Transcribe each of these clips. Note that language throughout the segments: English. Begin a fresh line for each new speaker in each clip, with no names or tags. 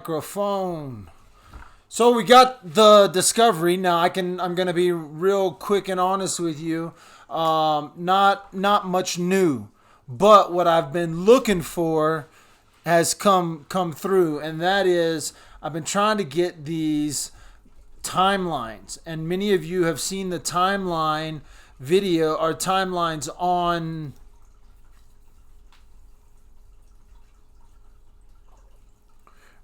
Microphone. So we got the discovery. Now I'm gonna be real quick and honest with you. Not much new, but what I've been looking for has come through, and that is I've been trying to get these timelines, and many of you have seen the timeline video or timelines on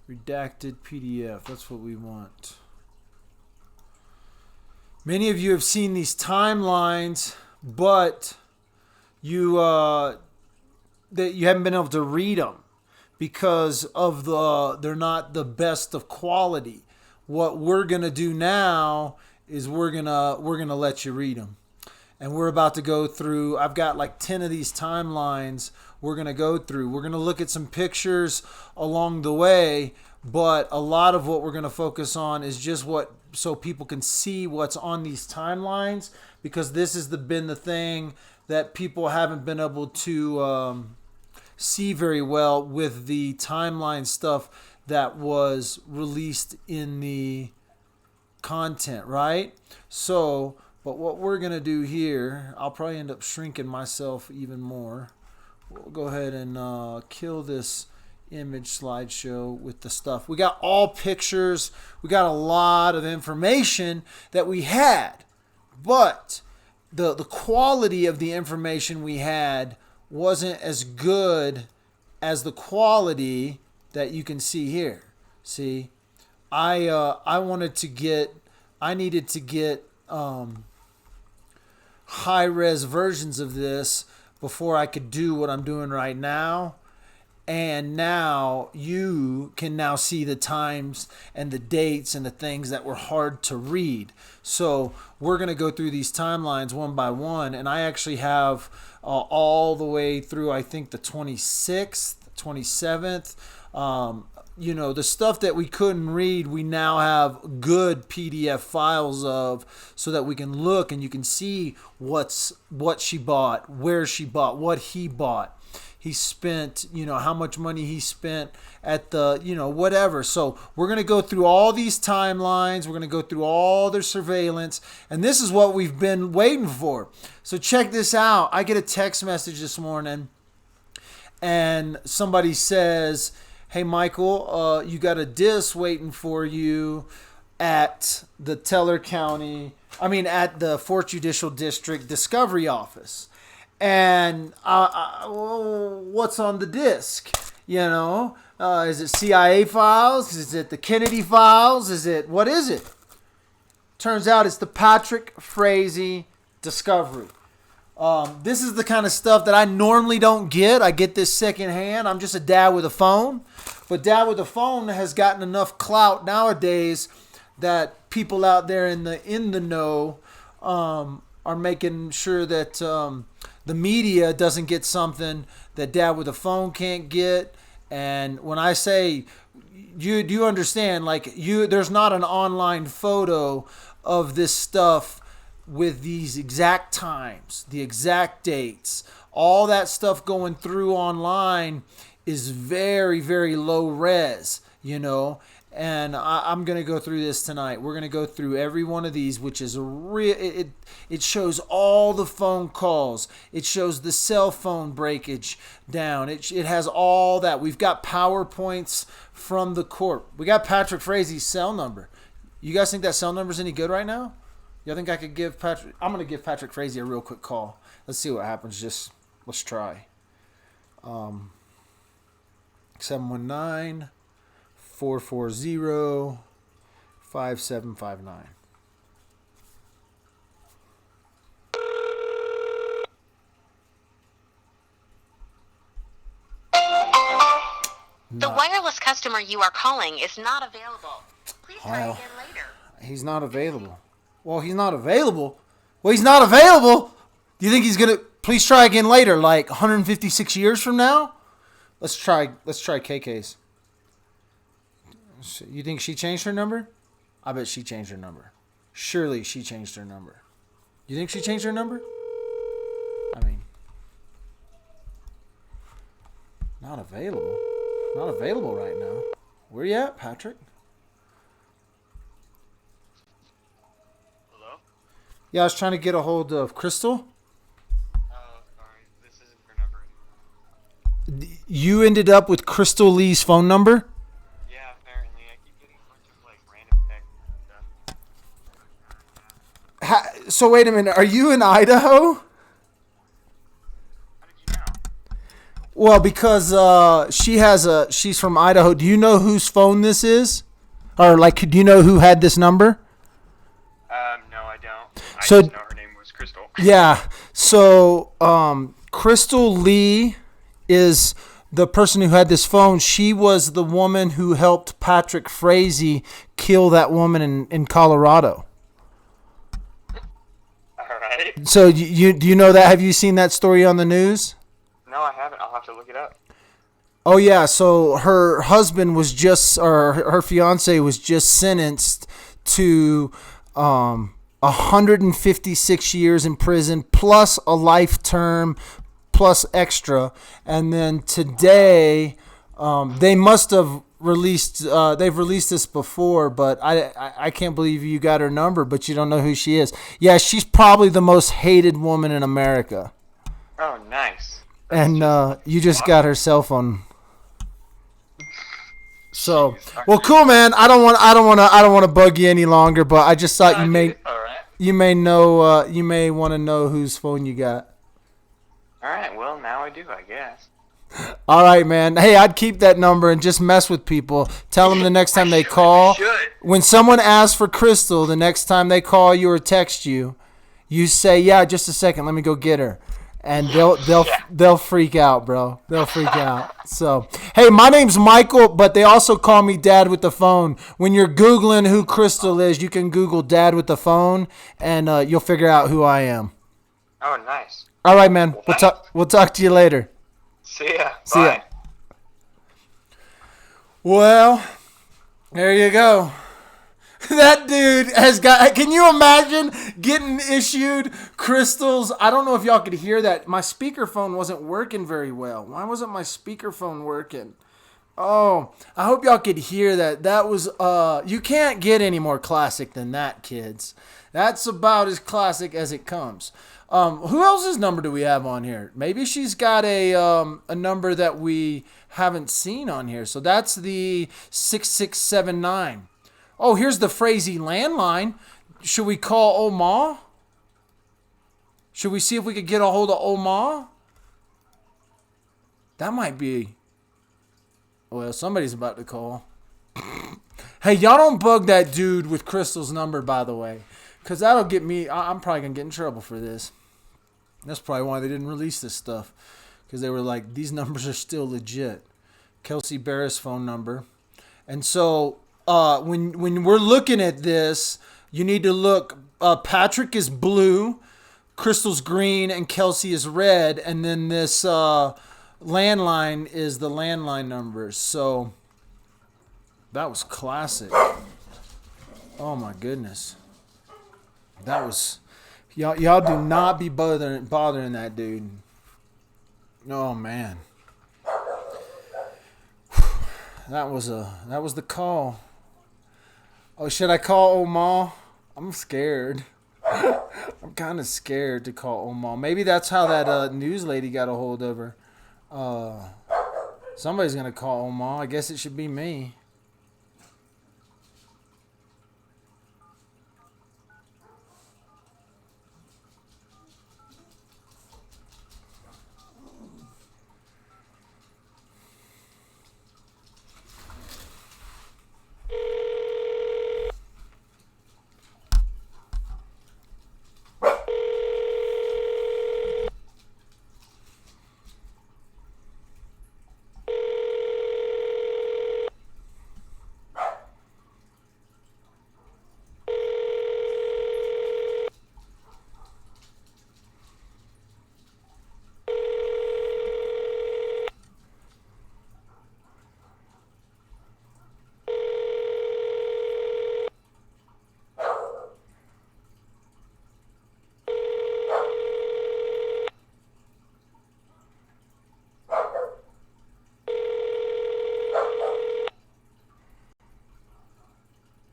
redacted PDF. That's what we want. Many of you have seen these timelines, but you that you haven't been able to read them because of they're not the best of quality. What we're gonna do now is we're gonna let you read them, and we're about to go through. I've got like 10 of these timelines we're going to go through. We're going to look at some pictures along the way, but a lot of what we're going to focus on is just what so people can see what's on these timelines, because this has been the thing that people haven't been able to see very well with the timeline stuff that was released in the content, right? So, but what we're going to do here, I'll probably end up shrinking myself even more. We'll go ahead and kill this image slideshow with the stuff. We got all pictures. We got a lot of information that we had, but the quality of the information we had wasn't as good as the quality that you can see here. See, I needed to get high res versions of this before I could do what I'm doing right now. And now you can now see the times and the dates and the things that were hard to read. So we're going to go through these timelines one by one. And I actually have all the way through, I think, the 26th, 27th. The stuff that we couldn't read, we now have good PDF files of, so that we can look and you can see what she bought, where she bought, what he bought. He spent, how much money he spent at the, whatever. So we're going to go through all these timelines. We're going to go through all their surveillance. And this is what we've been waiting for. So check this out. I get a text message this morning and somebody says, "Hey, Michael, you got a disc waiting for you at the at the 4th Judicial District Discovery Office." And what's on the disc? Is it CIA files? Is it the Kennedy files? What is it? Turns out it's the Patrick Frazee discovery. This is the kind of stuff that I normally don't get. I get this secondhand. I'm just a dad with a phone. But dad with a phone has gotten enough clout nowadays that people out there in the know are making sure that the media doesn't get something that dad with a phone can't get. And when I say, do you understand? There's not an online photo of this stuff with these exact times, the exact dates, all that stuff going through online is very, very low res, And I'm going to go through this tonight. We're going to go through every one of these, which is it shows all the phone calls. It shows the cell phone breakage down. It has all that. We've got PowerPoints from the court. We got Patrick Frazee's cell number. You guys think that cell number is any good right now? You think I could give Patrick? I'm going to give Patrick Frazee a real quick call. Let's see what happens. Let's try. 719 440 5759.
The wireless customer you are calling is not available. Please try again later.
He's not available. Well, he's not available. He's not available. Do you think he's going to please try again later, like 156 years from now? Let's try KK's. You think she changed her number? I bet she changed her number. Surely she changed her number. You think she changed her number? Not available. Not available right now. Where you at, Patrick?
Hello?
Yeah, I was trying to get a hold of Crystal.
Oh, sorry. This isn't her number anymore.
You ended up with Crystal Lee's phone number?
Yeah, apparently. I keep getting a bunch of, like, random texts and stuff.
So wait a minute. Are you in Idaho?
How did you know?
Well, because she's from Idaho. Do you know whose phone this is? Or like, do you know who had this number?
No, I don't. I
So-
just know her name was Crystal.
Yeah. So, Crystal Lee is the person who had this phone. She was the woman who helped Patrick Frazee kill that woman in Colorado.
Alright.
So you do you know that? Have you seen that story on the news?
No, I haven't. I'll have to look it up.
Oh yeah, so her husband was just, or her fiance was just sentenced to 156 years in prison plus a life term plus extra, and then today they must have released. They've released this before, but I can't believe you got her number, but you don't know who she is. Yeah, she's probably the most hated woman in America.
Oh, nice.
And you just got her cell phone. So, well, cool, man. I don't want to bug you any longer, but I just thought you may want to know whose phone you got.
Alright, well, now I do, I guess.
All right, man. Hey, I'd keep that number and just mess with people. Tell them the next time they call. When someone asks for Crystal, the next time they call you or text you, you say, "Yeah, just a second. Let me go get her." And they'll freak out, bro. They'll freak out. So, hey, my name's Michael, but they also call me Dad with the Phone. When you're Googling who Crystal is, you can Google Dad with the Phone, and you'll figure out who I am.
Oh, nice.
All right, man. We'll talk to you later.
See ya.
See ya. Well, there you go. That dude has got. Can you imagine getting issued crystals? I don't know if y'all could hear that. My speakerphone wasn't working very well. Why wasn't my speakerphone working? Oh, I hope y'all could hear that. That was you can't get any more classic than that, kids. That's about as classic as it comes. Who else's number do we have on here? Maybe she's got a number that we haven't seen on here. So that's the 6679. Oh, here's the Frazee landline. Should we call Oma? Should we see if we could get a hold of Oma? That might be... Well, somebody's about to call. Hey, y'all don't bug that dude with Crystal's number, by the way. Because that'll get me... I'm probably going to get in trouble for this. That's probably why they didn't release this stuff. Because they were like, these numbers are still legit. Kelsey Barris' phone number. And so... when we're looking at this, you need to look. Patrick is blue, Crystal's green, and Kelsey is red. And then this landline is the landline numbers. So that was classic. Oh my goodness, that was y'all do not be bothering that dude. Oh man, that was the call. Oh, should I call Oma? I'm scared. I'm kind of scared to call Oma. Maybe that's how that news lady got a hold of her. Somebody's going to call Oma. I guess it should be me.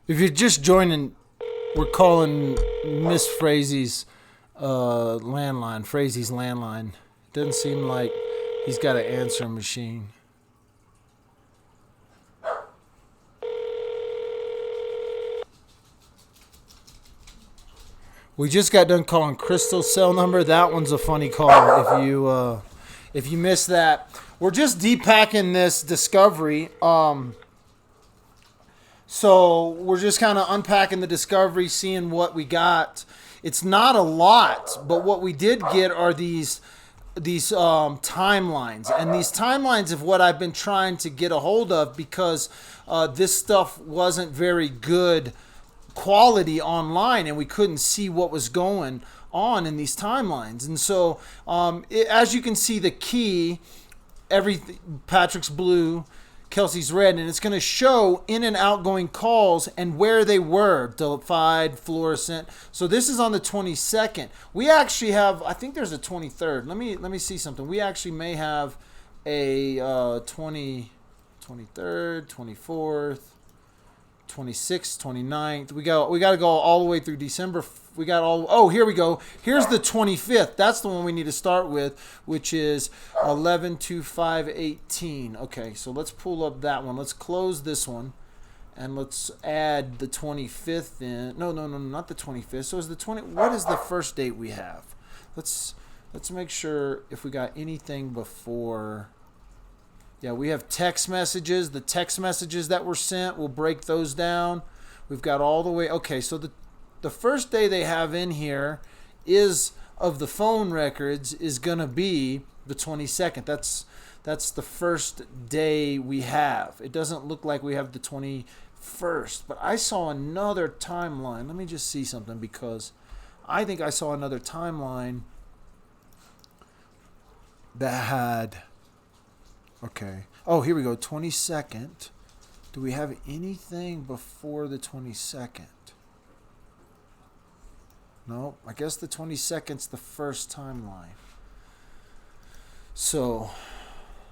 If you're just joining, we're calling Miss Frazee's landline. Frazee's landline. Doesn't seem like he's got an answering machine. We just got done calling Crystal's cell number. That one's a funny call. If you missed that, we're just depacking this Discovery. So we're just kind of unpacking the Discovery, seeing what we got. It's not a lot, but what we did get are these timelines, and these timelines of what I've been trying to get a hold of, because this stuff wasn't very good quality online, and we couldn't see what was going on in these timelines. And so as you can see, the key, everything, Patrick's blue, Kelsey's red, and it's going to show in and outgoing calls and where they were, defied, fluorescent. So this is on the 22nd. We actually have, I think there's a 23rd. Let me see something. We actually may have a 23rd, 24th, 26th, 29th. We got to go all the way through December. We got all. Oh, here we go. Here's the 25th. That's the one we need to start with, which is 11/25/18. Okay, so let's pull up that one. Let's close this one, and let's add the 25th in. No, not the 25th. So is the 20? What is the first date we have? Let's make sure if we got anything before. Yeah, we have text messages. The text messages that were sent, we'll break those down. We've got all the way. Okay, so the first day they have in here is of the phone records is going to be the 22nd. That's the first day we have. It doesn't look like we have the 21st, but I saw another timeline. Let me just see something, because I think I saw another timeline that had... Okay. Oh, here we go. 22nd. Do we have anything before the 22nd? No. I guess the 22nd's the first timeline. So,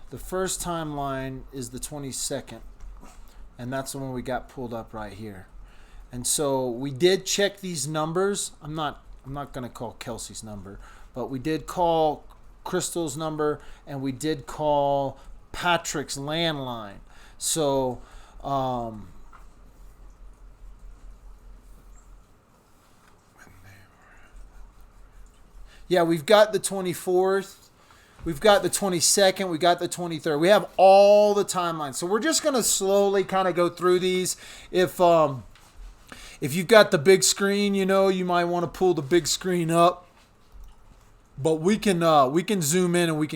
the first timeline is the 22nd. And that's the one we got pulled up right here. And so, we did check these numbers. I'm not going to call Kelsey's number, but we did call Crystal's number, and we did call Patrick's landline. So yeah, we've got the 24th, we've got the 22nd, we got the 23rd. We have all the timelines. So we're just going to slowly kind of go through these. If you've got the big screen, you might want to pull the big screen up. But we can zoom in, and we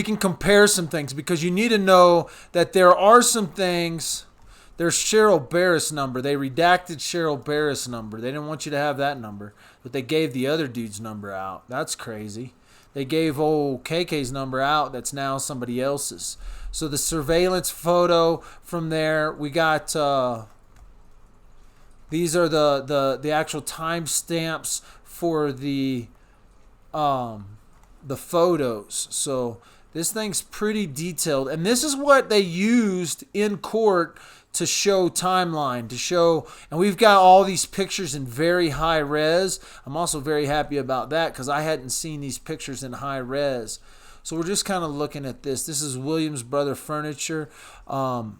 can compare some things, because you need to know that there are some things. There's Cheryl Barris' number. They redacted Cheryl Barris' number. They didn't want you to have that number, but they gave the other dude's number out. That's crazy. They gave old KK's number out. That's now somebody else's. So the surveillance photo from there, we got. These are the actual timestamps for the photos. So this thing's pretty detailed, and this is what they used in court to show timeline, and we've got all these pictures in very high res. I'm also very happy about that, because I hadn't seen these pictures in high res. So we're just kind of looking at this. This is Williams Brother Furniture, so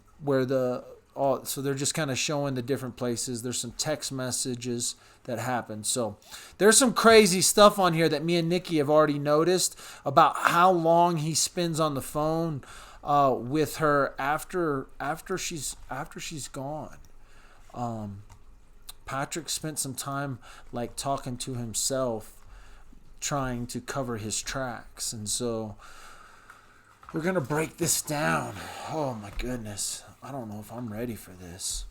they're just kind of showing the different places. There's some text messages that happened. So there's some crazy stuff on here that me and Nikki have already noticed about how long he spends on the phone with her after she's gone. Patrick spent some time like talking to himself, trying to cover his tracks, and so we're gonna break this down. Oh my goodness, I don't know if I'm ready for this.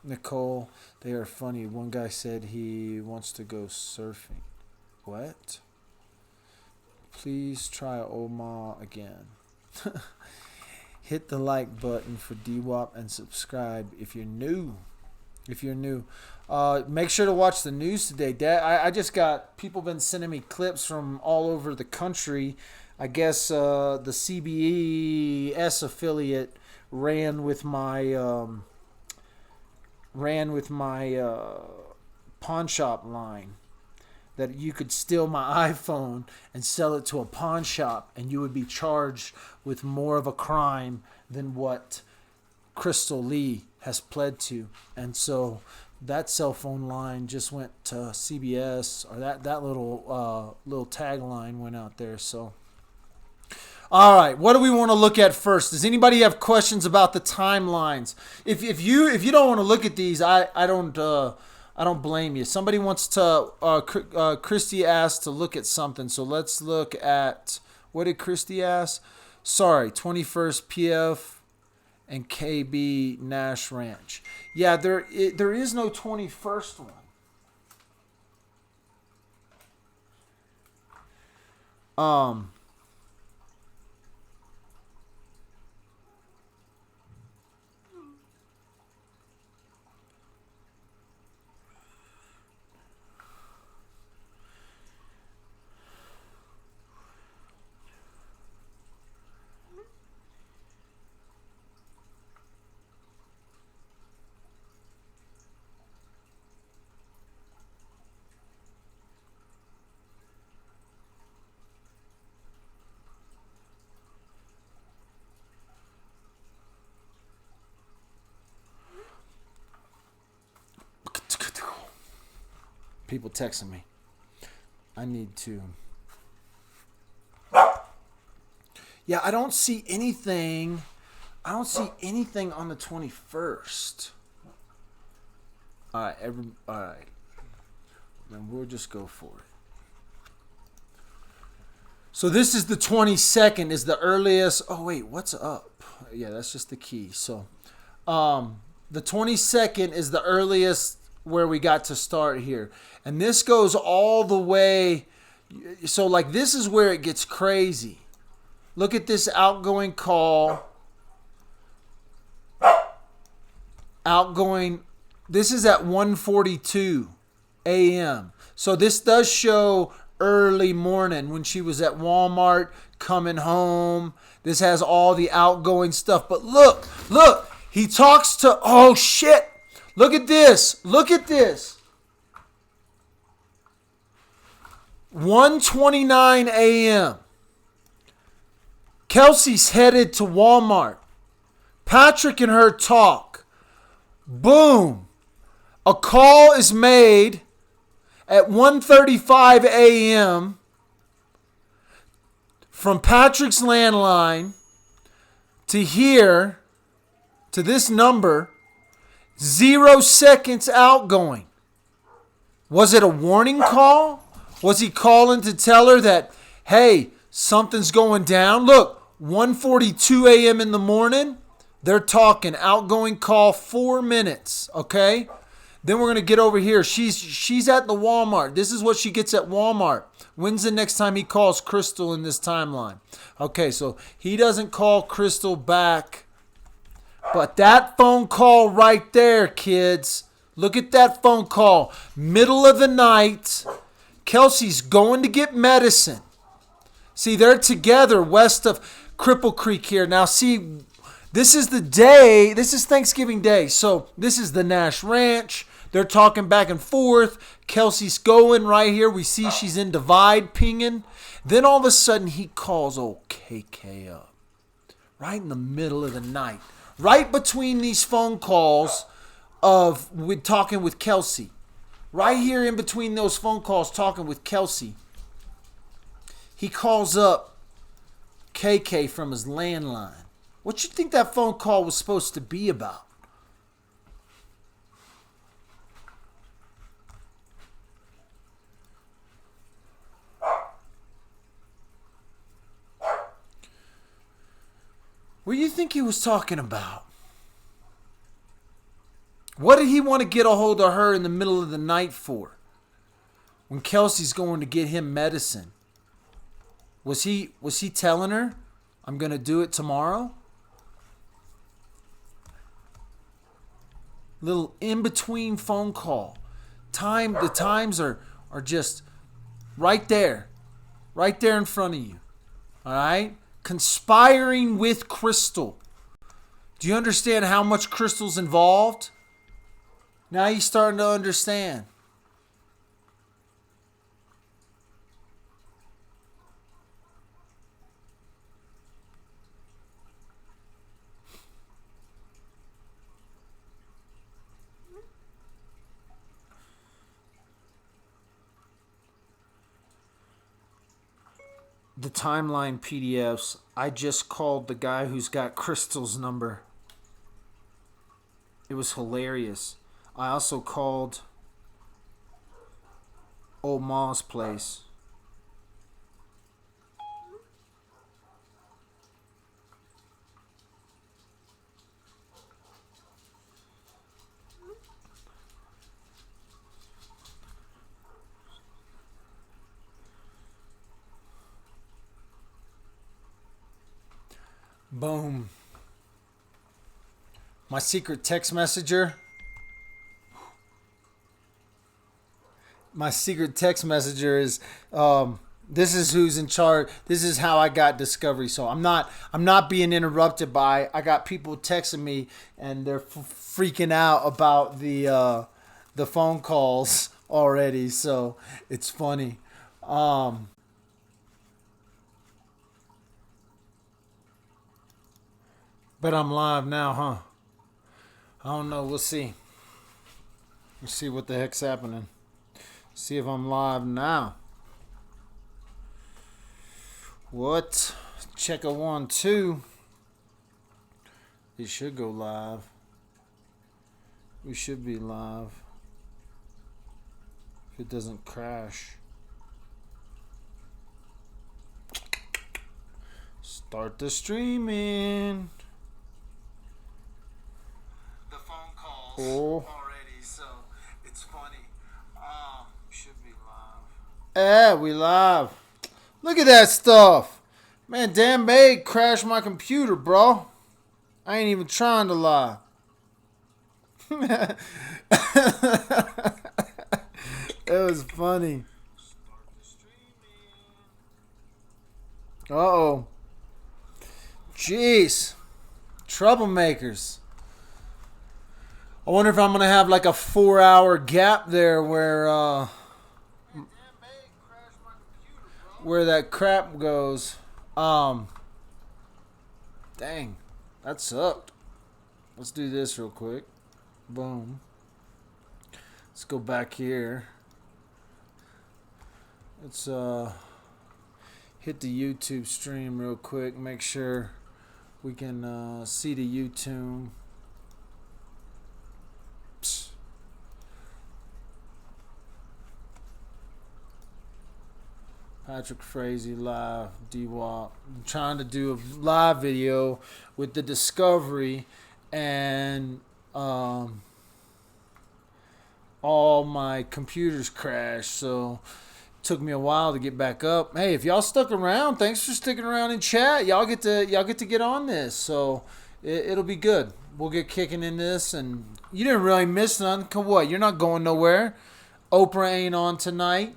Nicole, they are funny. One guy said he wants to go surfing. What? Please try Oma again. Hit the like button for DWAP and subscribe if you're new. Make sure to watch the news today. Dad, I just got people been sending me clips from all over the country. I guess the CBS affiliate ran with my ran with my pawn shop line that you could steal my iPhone and sell it to a pawn shop, and you would be charged with more of a crime than what Crystal Lee has pled to. And so that cell phone line just went to CBS, or that little tagline went out there. So, all right, what do we want to look at first? Does anybody have questions about the timelines? If you don't want to look at these, I don't blame you. Somebody wants to, Christy asked to look at something. So let's look at, what did Christy ask? Sorry, 21st PF and KB Nash Ranch. Yeah, there is no 21st one. People texting me. I need to. Yeah, I don't see anything. I don't see anything on the 21st. All right. Then we'll just go for it. So this is the 22nd is the earliest. Oh wait, what's up? Yeah, that's just the key. So, the 22nd is the earliest where we got to start here. And this goes all the way. So like this is where it gets crazy. Look at this outgoing call. Outgoing. This is at 1:42 a.m. So this does show early morning when she was at Walmart coming home. This has all the outgoing stuff. But look. He talks to, oh shit. Look at this. 1:29 a.m. Kelsey's headed to Walmart. Patrick and her talk. Boom. A call is made at 1:35 a.m. from Patrick's landline to here, to this number. 0 seconds outgoing. Was it a warning call? Was he calling to tell her that, hey, something's going down? Look, 1:42 a.m. in the morning. They're talking. Outgoing call, 4 minutes. Okay? Then we're going to get over here. She's at the Walmart. This is what she gets at Walmart. When's the next time he calls Crystal in this timeline? Okay, so he doesn't call Crystal back. But that phone call right there, kids. Look at that phone call. Middle of the night. Kelsey's going to get medicine. See, they're together west of Cripple Creek here. Now, see, this is the day. This is Thanksgiving Day. So this is the Nash Ranch. They're talking back and forth. Kelsey's going right here. We see she's in Divide pinging. Then all of a sudden, he calls old KK up. Right in the middle of the night. Right between these phone calls with talking with Kelsey. Right here in between those phone calls talking with Kelsey. He calls up KK from his landline. What you think that phone call was supposed to be about? What do you think he was talking about? What did he want to get a hold of her in the middle of the night for? When Kelsey's going to get him medicine. Was he telling her, I'm going to do it tomorrow? Little in-between phone call. The times are just right there. Right there in front of you. All right? Conspiring with Crystal. Do you understand how much Crystal's involved? Now you're starting to understand. The timeline PDFs, I just called the guy who's got Crystal's number. It was hilarious. I also called Old Ma's place. Boom. My secret text messenger. My secret text messenger is this is who's in charge. This is how I got Discovery. So I'm not being interrupted by. I got people texting me and they're freaking out about the phone calls already. So it's funny. But I'm live now, huh? I don't know. We'll see. We'll see what the heck's happening. See if I'm live now. What? Check a 1, 2. It should go live. We should be live. If it doesn't crash. Start the streaming. Oh. Already, so it's funny. Should be live. Yeah, we live. Look at that stuff. Man, damn May crashed my computer, bro. I ain't even trying to lie. It was funny. Uh-oh. Jeez. Troublemakers. I wonder if I'm going to have like a 4-hour gap there where that crap goes. Dang. That sucked. Let's do this real quick. Boom. Let's go back here. Let's hit the YouTube stream real quick. Make sure we can see the YouTube. Patrick Frazee live, D-Wop. I'm trying to do a live video with the Discovery and all my computers crashed, so it took me a while to get back up. Hey, if y'all stuck around, thanks for sticking around in chat. Y'all get to get on this, so it'll be good. We'll get kicking in this, and you didn't really miss none. Cause what? You're not going nowhere. Oprah ain't on tonight,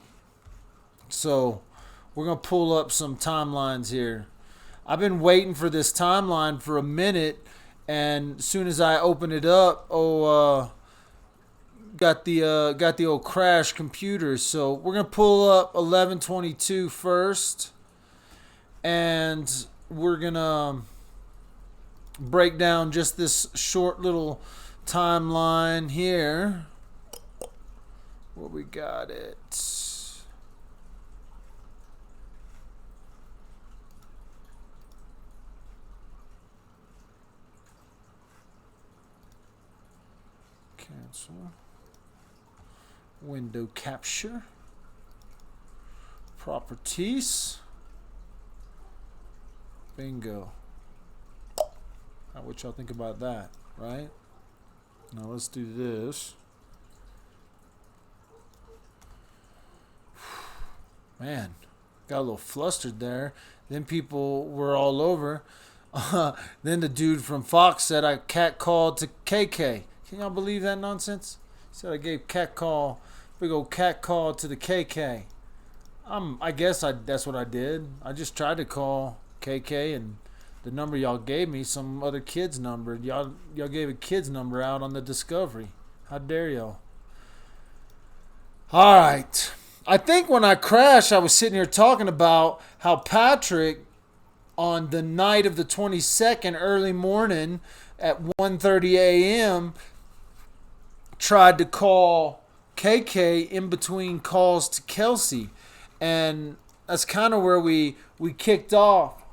so we're going to pull up some timelines here. I've been waiting for this timeline for a minute, and as soon as I open it up, got the old crash computer. So we're going to pull up 11/22 first, and we're going to break down just this short little timeline here. Where we got it. Cancel. Window capture. Properties. Bingo. What y'all think about that, right? Now let's do this. Man, got a little flustered there. Then people were all over. Then the dude from Fox said I catcalled to KK. Can y'all believe that nonsense? He said I gave big old cat call to the KK. I guess that's what I did. I just tried to call KK, and the number y'all gave me, some other kid's number. Y'all gave a kid's number out on the Discovery. How dare y'all? All right. I think when I crashed, I was sitting here talking about how Patrick, on the night of the 22nd, early morning at 1:30 a.m., tried to call KK in between calls to Kelsey. And that's kind of where we kicked off.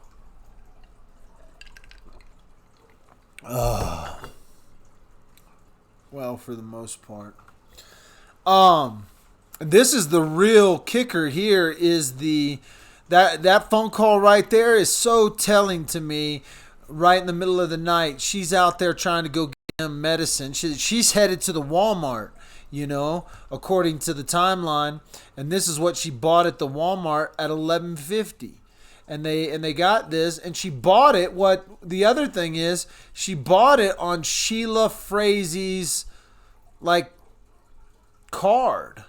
Well, for the most part. This is the real kicker here is that phone call right there is so telling to me. Right in the middle of the night, she's out there trying to go get him medicine. She's headed to the Walmart, according to the timeline, and this is what she bought at the Walmart at 11:50. And they got this, and she bought it. What the other thing is, she bought it on Sheila Frazee's card,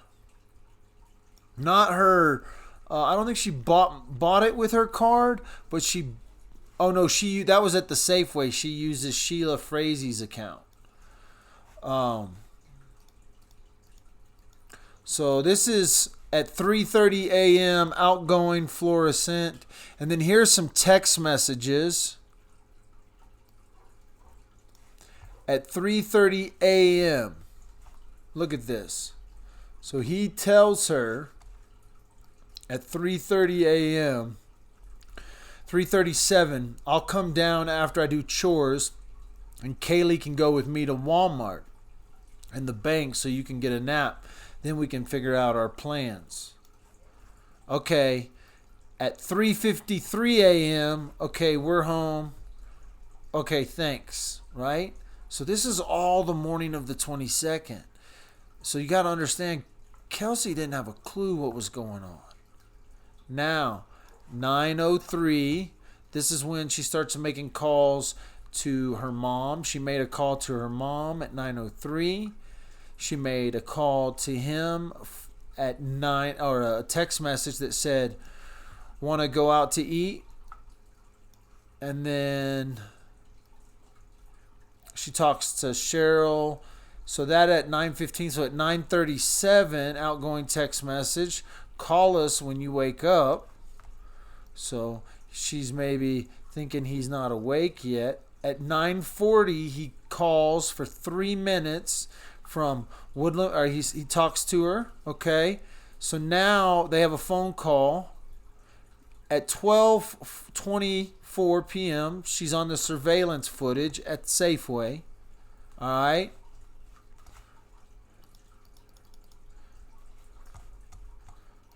not her. I don't think she bought it with her card, but she. Oh no, that was at the Safeway. She uses Sheila Frazee's account. So this is at 3:30 a.m. outgoing fluorescent, and then here's some text messages at 3:30 a.m. Look at this. So he tells her at 3:30 a.m. 3:37, I'll come down after I do chores, and Kaylee can go with me to Walmart and the bank so you can get a nap. Then we can figure out our plans. Okay, at 3:53 a.m., okay, we're home. Okay, thanks, right? So this is all the morning of the 22nd. So you got to understand, Kelsey didn't have a clue what was going on. Now, 9:03, this is when she starts making calls to her mom. She made a call to her mom at 9:03. She made a call to him at 9, or a text message that said, want to go out to eat? And then she talks to Cheryl. So that at 9:15, so at 9:37, outgoing text message, call us when you wake up. So she's maybe thinking he's not awake yet. At 9:40, he calls for 3 minutes from Woodland, or he talks to her. Okay, so now they have a phone call. At 12:24 p.m., she's on the surveillance footage at Safeway. All right.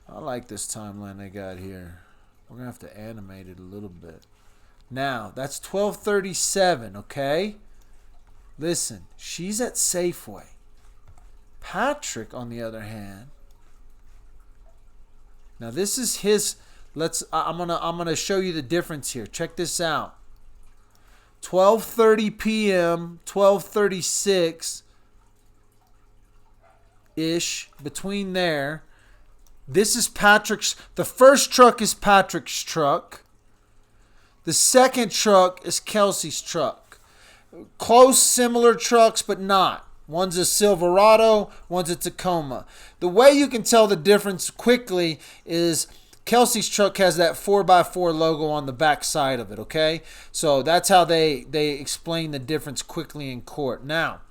I like this timeline they got here. We're going to have to animate it a little bit. Now, that's 12:37, okay? Listen, she's at Safeway. Patrick, on the other hand, now this is his. I'm gonna show you the difference here. Check this out. 12:30 p.m., 12:36 ish, between there. This is Patrick's. The first truck is Patrick's truck. The second truck is Kelsey's truck. Close, similar trucks, but not. One's a Silverado, one's a Tacoma. The way you can tell the difference quickly is Kelsey's truck has that 4x4 logo on the back side of it, okay? So that's how they explain the difference quickly in court. Now,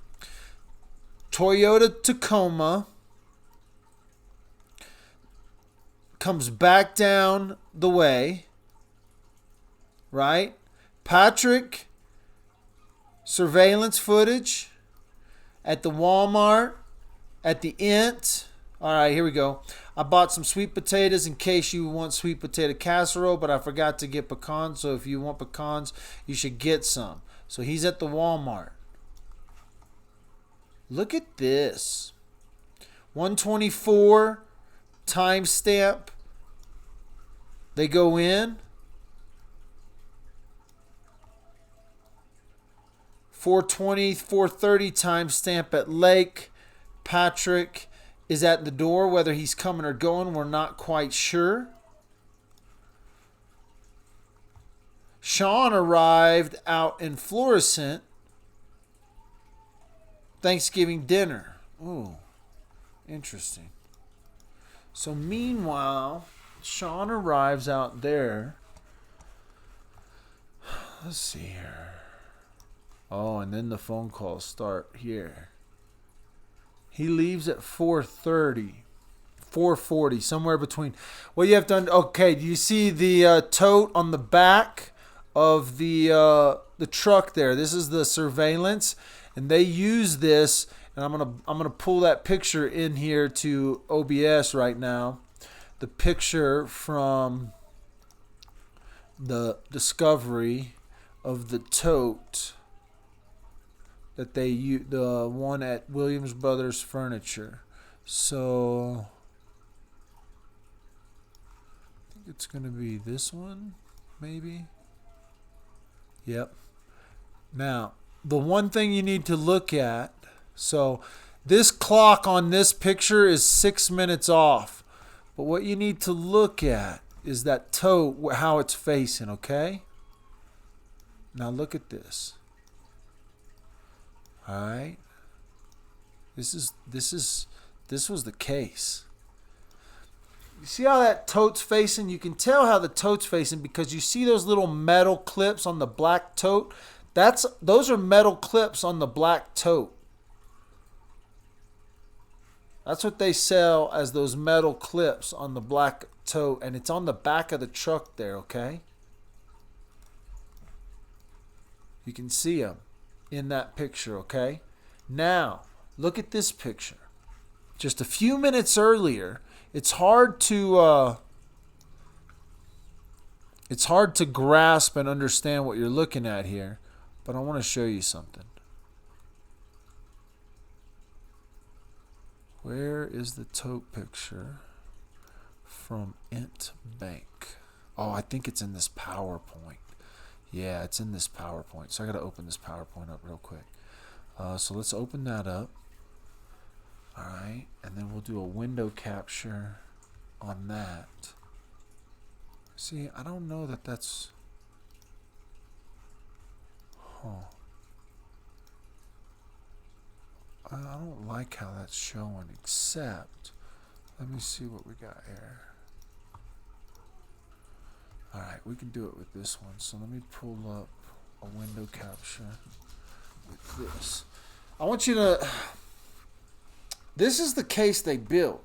Toyota Tacoma comes back down the way, right? Patrick, surveillance footage at the Walmart, at the Int. All right, here we go. I bought some sweet potatoes in case you want sweet potato casserole, but I forgot to get pecans, so if you want pecans, you should get some. So he's at the Walmart. Look at this. 124 timestamp. They go in. 4:20, 4:30 timestamp at Lake. Patrick is at the door. Whether he's coming or going, we're not quite sure. Sean arrived out in Florissant Thanksgiving dinner. Ooh, interesting. So meanwhile, Sean arrives out there. Let's see here. Oh, and then the phone calls start here. He leaves at 4:30. 4:40, somewhere between. Well, you have to. Okay, do you see the tote on the back of the truck there? This is the surveillance, and they use this. And I'm gonna pull that picture in here to OBS right now. The picture from the discovery of the tote that they use, the one at Williams Brothers Furniture. So I think it's going to be this one, maybe. Yep. Now, the one thing you need to look at, so this clock on this picture is 6 minutes off. But what you need to look at is that tote, how it's facing, okay? Now look at this. All right. This was the case. You see how that tote's facing? You can tell how the tote's facing because you see those little metal clips on the black tote. Those are metal clips on the black tote. That's what they sell as those metal clips on the black tote, and it's on the back of the truck there, okay? You can see them in that picture, okay? Now, look at this picture. Just a few minutes earlier, it's hard to grasp and understand what you're looking at here, but I want to show you something. Where is the tote picture from Int Bank? Oh, I think it's in this PowerPoint. Yeah, it's in this PowerPoint. So I got to open this PowerPoint up real quick. So let's open that up. All right, and then we'll do a window capture on that. See, I don't know that that's... I don't like how that's showing, except... Let me see what we got here. Alright, we can do it with this one. So let me pull up a window capture with this. I want you to... This is the case they built.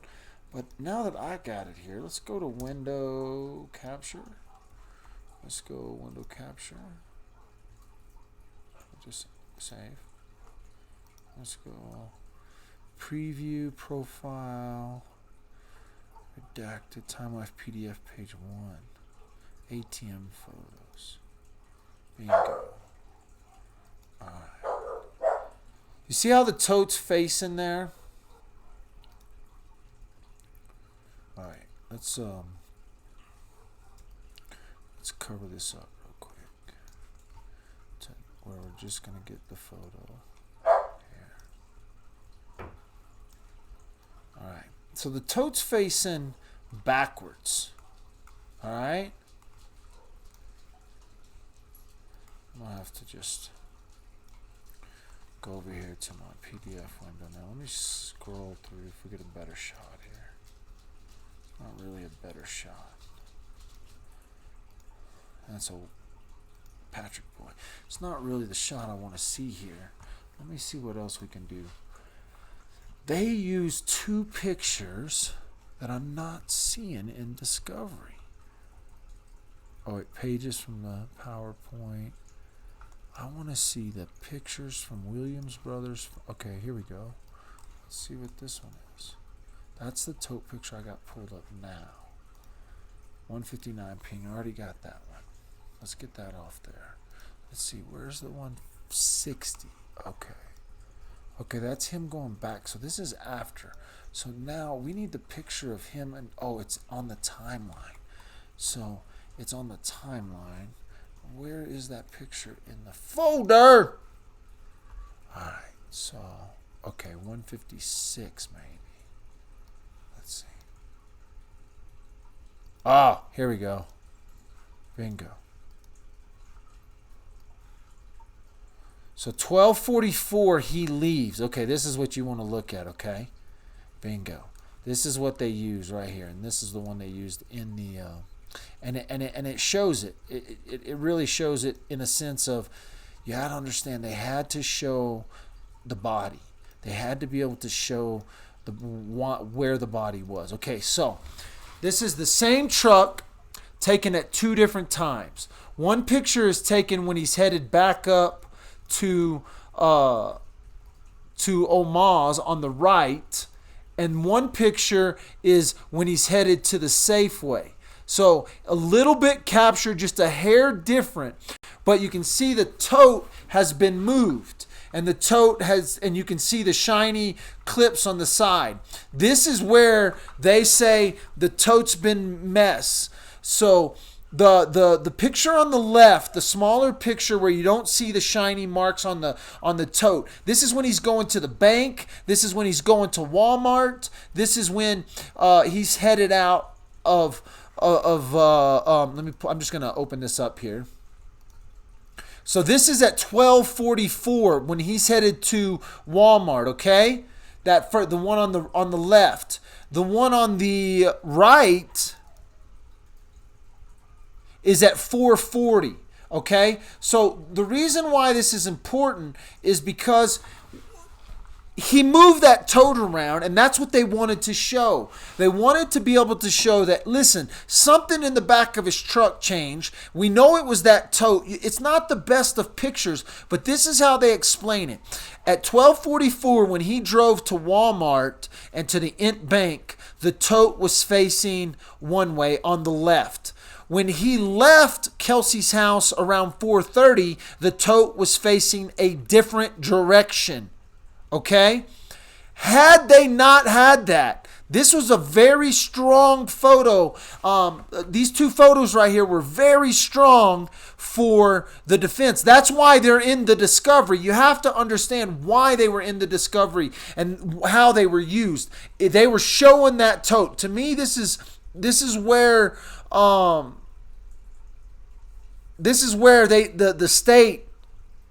But now that I got it here, let's go to window capture. Let's go window capture. Just save. Let's go preview profile. Redacted time-life PDF page 1. ATM photos. Bingo. Alright. You see how the tote's facing there? Alright, let's cover this up real quick. Where we're just gonna get the photo here. Alright. So the tote's facing backwards. Alright? I'm gonna have to just go over here to my PDF window now. Let me scroll through if we get a better shot here. Not really a better shot. That's a Patrick boy. It's not really the shot I want to see here. Let me see what else we can do. They use two pictures that I'm not seeing in Discovery. Oh, wait, pages from the PowerPoint. I want to see the pictures from Williams Brothers. Okay, here we go. Let's see what this one is. That's the tote picture I got pulled up now. 159 ping. I already got that one. Let's get that off there. Let's see. Where's the 160? Okay. Okay, that's him going back. So this is after. So now we need the picture of him. And oh, it's on the timeline. So it's on the timeline. Where is that picture in the folder? Alright, so, okay, 156 maybe. Let's see. Ah, here we go. Bingo. So 12:44 he leaves. Okay, this is what you want to look at, okay? Bingo. This is what they use right here, and this is the one they used in the and it shows it. It really shows it in a sense of, you had to understand, they had to show the body. They had to be able to show where the body was. Okay, so this is the same truck taken at two different times. One picture is taken when he's headed back up to Oma's on the right, and one picture is when he's headed to the Safeway. So a little bit captured, just a hair different, but you can see the tote has been moved, and the tote has, and you can see the shiny clips on the side. This is where they say the tote's been mess. So the picture on the left, the smaller picture where you don't see the shiny marks on the tote, this is when he's going to the bank. This is when he's going to Walmart. This is when he's headed out of I'm just gonna open this up here. So this is at 12:44 when he's headed to Walmart. Okay, the one on the left, the one on the right is at 4:40. Okay, so the reason why this is important is because he moved that tote around, and that's what they wanted to show. They wanted to be able to show that, listen, something in the back of his truck changed. We know it was that tote. It's not the best of pictures, but this is how they explain it. At 12:44, when he drove to Walmart and to the Int Bank, the tote was facing one way on the left. When he left Kelsey's house around 4:30, the tote was facing a different direction. Okay? Had they not had that, this was a very strong photo. These two photos right here were very strong for the defense. That's why they're in the discovery. You have to understand why they were in the discovery and how they were used. They were showing that tote. To me, this is where the state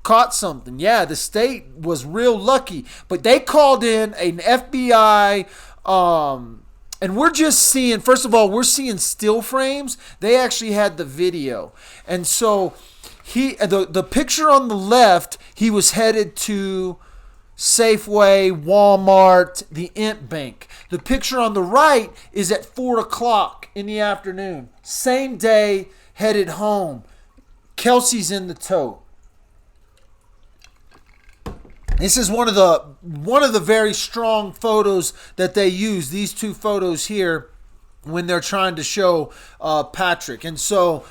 caught something. Yeah, the state was real lucky, but they called in an FBI, and we're just seeing, first of all, we're seeing still frames. They actually had the video, and so the picture on the left, he was headed to Safeway, Walmart, the Int Bank. The picture on the right is at 4 o'clock in the afternoon. Same day, headed home. Kelsey's in the tote. This is one of the very strong photos that they use. These two photos here when they're trying to show Patrick. And so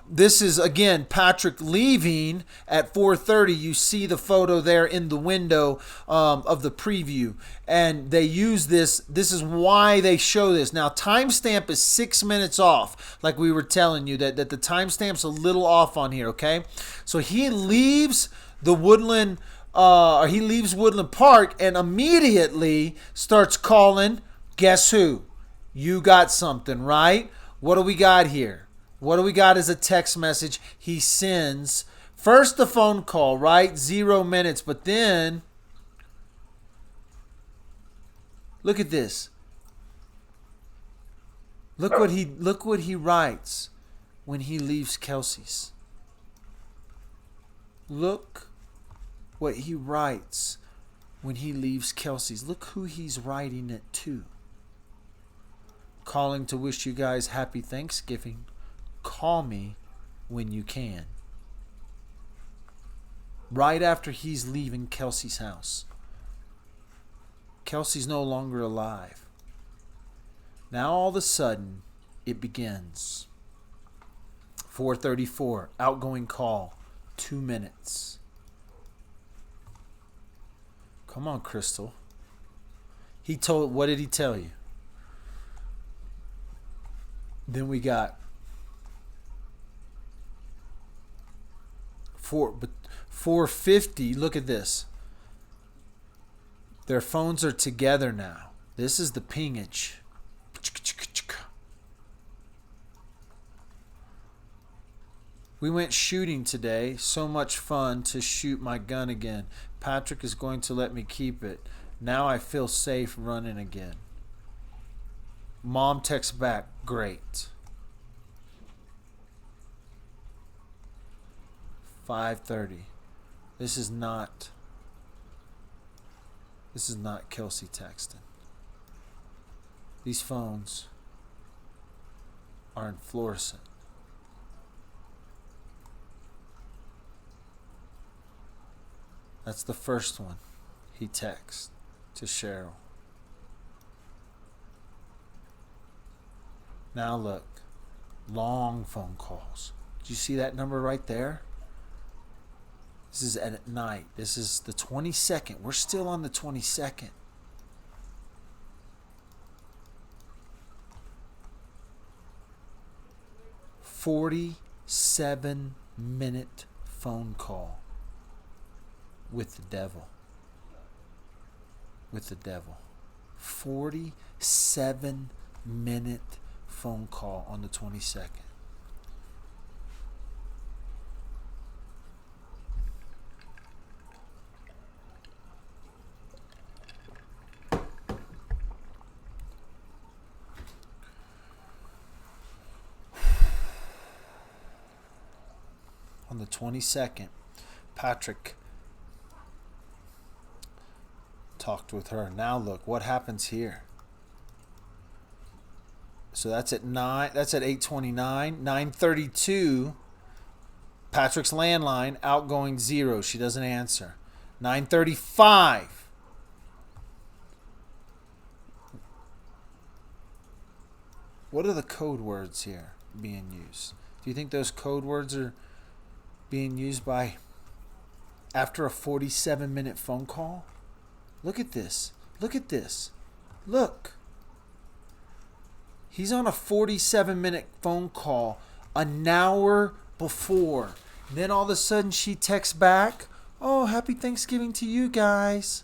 this is, again, Patrick leaving at 4:30. You see the photo there in the window of the preview. And they use this. This is why they show this. Now, timestamp is 6 minutes off, like we were telling you, that the timestamp's a little off on here, okay? So he leaves the Woodland, he leaves Woodland Park and immediately starts calling, guess who? You got something, right? What do we got here? What do we got as a text message? He sends first the phone call, right? 0 minutes, but then look at this. Look what he writes when he leaves Kelsey's. Look what he writes when he leaves Kelsey's. Look who he's writing it to. Calling to wish you guys happy Thanksgiving. Call me when you can. Right after he's leaving Kelsey's house. Kelsey's no longer alive. Now all of a sudden it begins. 4:34, outgoing call, 2 minutes. Come on, Crystal. What did he tell you? Then we got 4:50. Look at this. Their phones are together now. This is the pingage. We went shooting today. So much fun to shoot my gun again. Patrick is going to let me keep it. Now I feel safe running again. Mom texts back, great. 5:30. This is not Kelsey texting. These phones are in fluorescent. That's the first one he texts to Cheryl. Now look, long phone calls. Do you see that number right there? This is at night. This is the 22nd. We're still on the 22nd. "47-minute phone call with the devil. With the devil. 47-minute phone call on the 22nd. On the 22nd, Patrick talked with her. Now look, what happens here? So that's at 9. That's at 8:29. 9:32. Patrick's landline outgoing 0. She doesn't answer. 9:35. What are the code words here being used? Do you think those code words are being used by after a 47-minute phone call? Look at this. Look at this. Look. He's on a 47-minute phone call an hour before. And then all of a sudden she texts back, "Oh, happy Thanksgiving to you guys.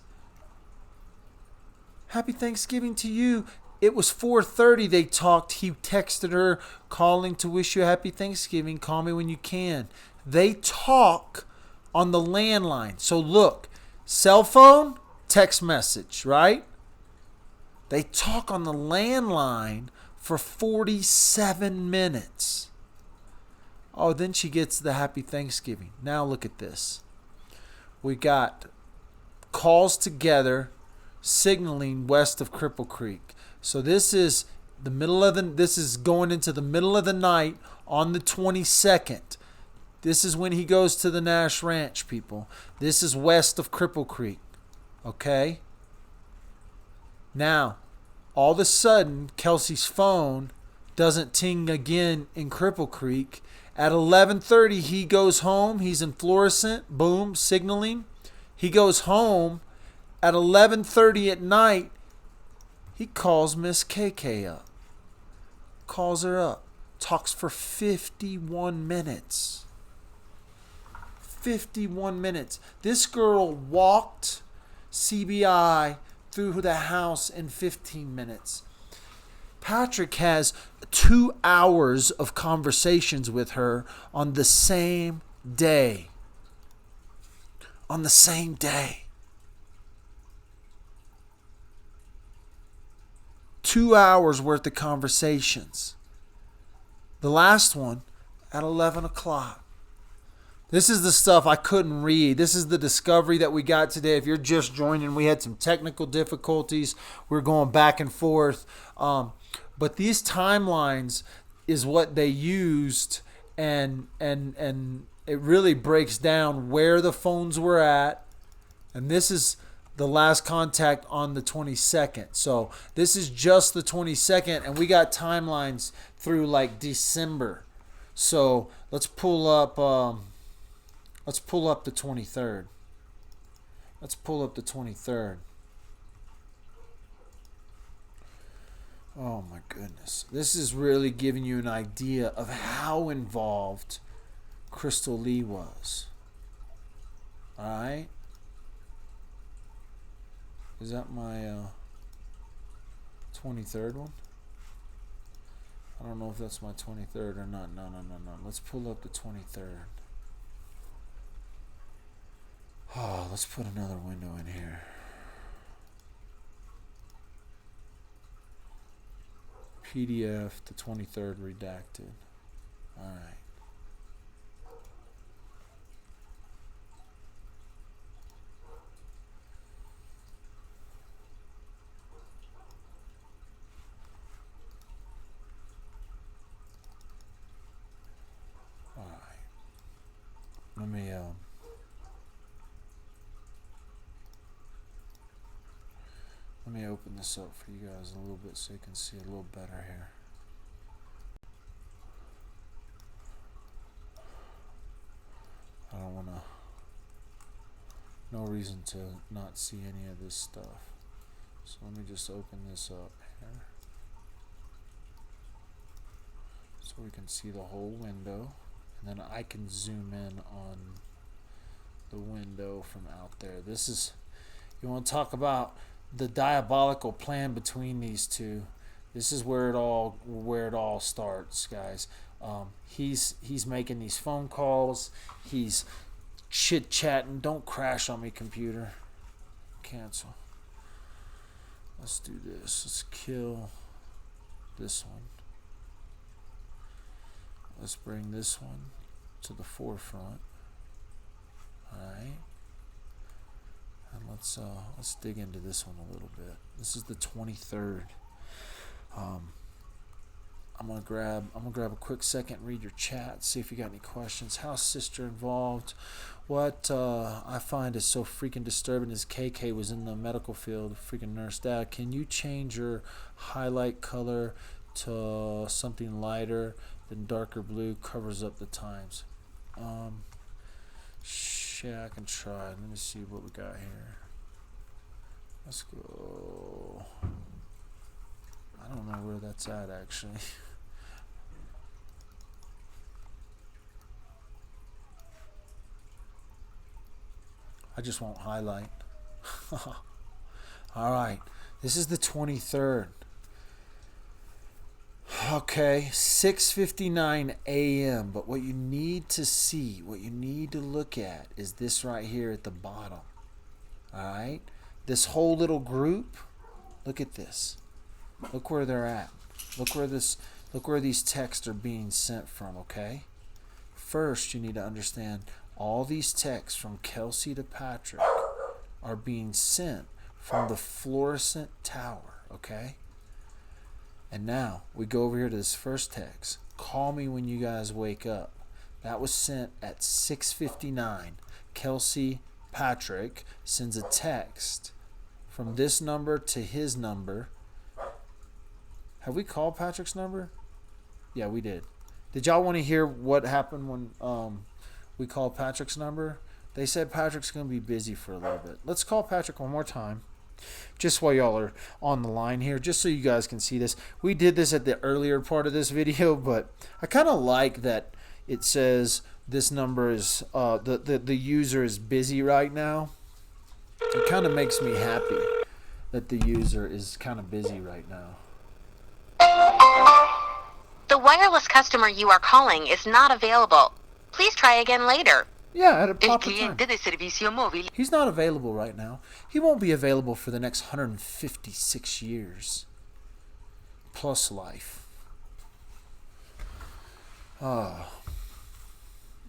Happy Thanksgiving to you." It was 4:30 they talked. He texted her, calling to wish you a happy Thanksgiving. Call me when you can. They talk on the landline. So look, cell phone, text message, right? They talk on the landline for 47 minutes. Oh, then she gets the happy Thanksgiving. Now look at this. We got calls together signaling west of Cripple Creek. So this is going into the middle of the night on the 22nd. This is when he goes to the Nash Ranch, people. This is west of Cripple Creek. Okay? Now, all of a sudden, Kelsey's phone doesn't ting again in Cripple Creek. At 11:30, he goes home. He's in fluorescent. Boom, signaling. He goes home. At 11:30 at night, he calls Miss KK up. Calls her up. Talks for 51 minutes. 51 minutes. This girl walked CBI through the house in 15 minutes. Patrick has 2 hours of conversations with her on the same day. On the same day. 2 hours worth of conversations. The last one at 11 o'clock. This is the stuff I couldn't read. This is the discovery that we got today. If you're just joining, we had some technical difficulties. We're going back and forth. But these timelines is what they used, and it really breaks down where the phones were at. And this is the last contact on the 22nd. So this is just the 22nd, and we got timelines through like December. So let's pull up the 23rd. Let's pull up the 23rd. Oh my goodness. This is really giving you an idea of how involved Crystal Lee was. Alright? Is that my 23rd one? I don't know if that's my 23rd or not. No. Let's pull up the 23rd. Oh, let's put another window in here. PDF, the 23rd redacted. All right. All right. Let me open this up for you guys a little bit so you can see a little better here. I don't want to, no reason to not see any of this stuff. So let me just open this up here so we can see the whole window, and then I can zoom in on the window from out there. This is, you want to talk about the diabolical plan between these two. This is where it all starts, guys. He's making these phone calls. He's chit chatting. Don't crash on me, computer. Cancel. Let's do this. Let's kill this one. Let's bring this one to the forefront. All right. And let's dig into this one a little bit. This is the 23rd. I'm gonna grab a quick second, read your chat, see if you got any questions. How's sister involved? What I find is so freaking disturbing is KK was in the medical field, freaking nurse. Dad, can you change your highlight color to something lighter than darker blue? Covers up the times. Yeah, I can try. Let me see what we got here. Let's go. I don't know where that's at, actually. I just won't highlight. All right. This is the 23rd. Okay, 6:59 a.m. But what you need to see, what you need to look at is this right here at the bottom. All right? This whole little group, look at this. Look where they're at. Look where these texts are being sent from, okay? First, you need to understand all these texts from Kelsey to Patrick are being sent from the fluorescent tower, okay? And now we go over here to this first text. Call me when you guys wake up. That was sent at 6:59. Kelsey Patrick sends a text from this number to his number. Have we called Patrick's number? Yeah, we did. Did y'all want to hear what happened when we called Patrick's number? They said Patrick's going to be busy for a little bit. Let's call Patrick one more time. Just while y'all are on the line here, just so you guys can see this. We did this at the earlier part of this video, but I kind of like that it says this number is, the user is busy right now. It kind of makes me happy that the user is kind of busy right now.
The wireless customer you are calling is not available. Please try again later.
Yeah, at a
El
proper time.
cliente de servicio móvil.
He's not available right now. He won't be available for the next 156 years. Plus life.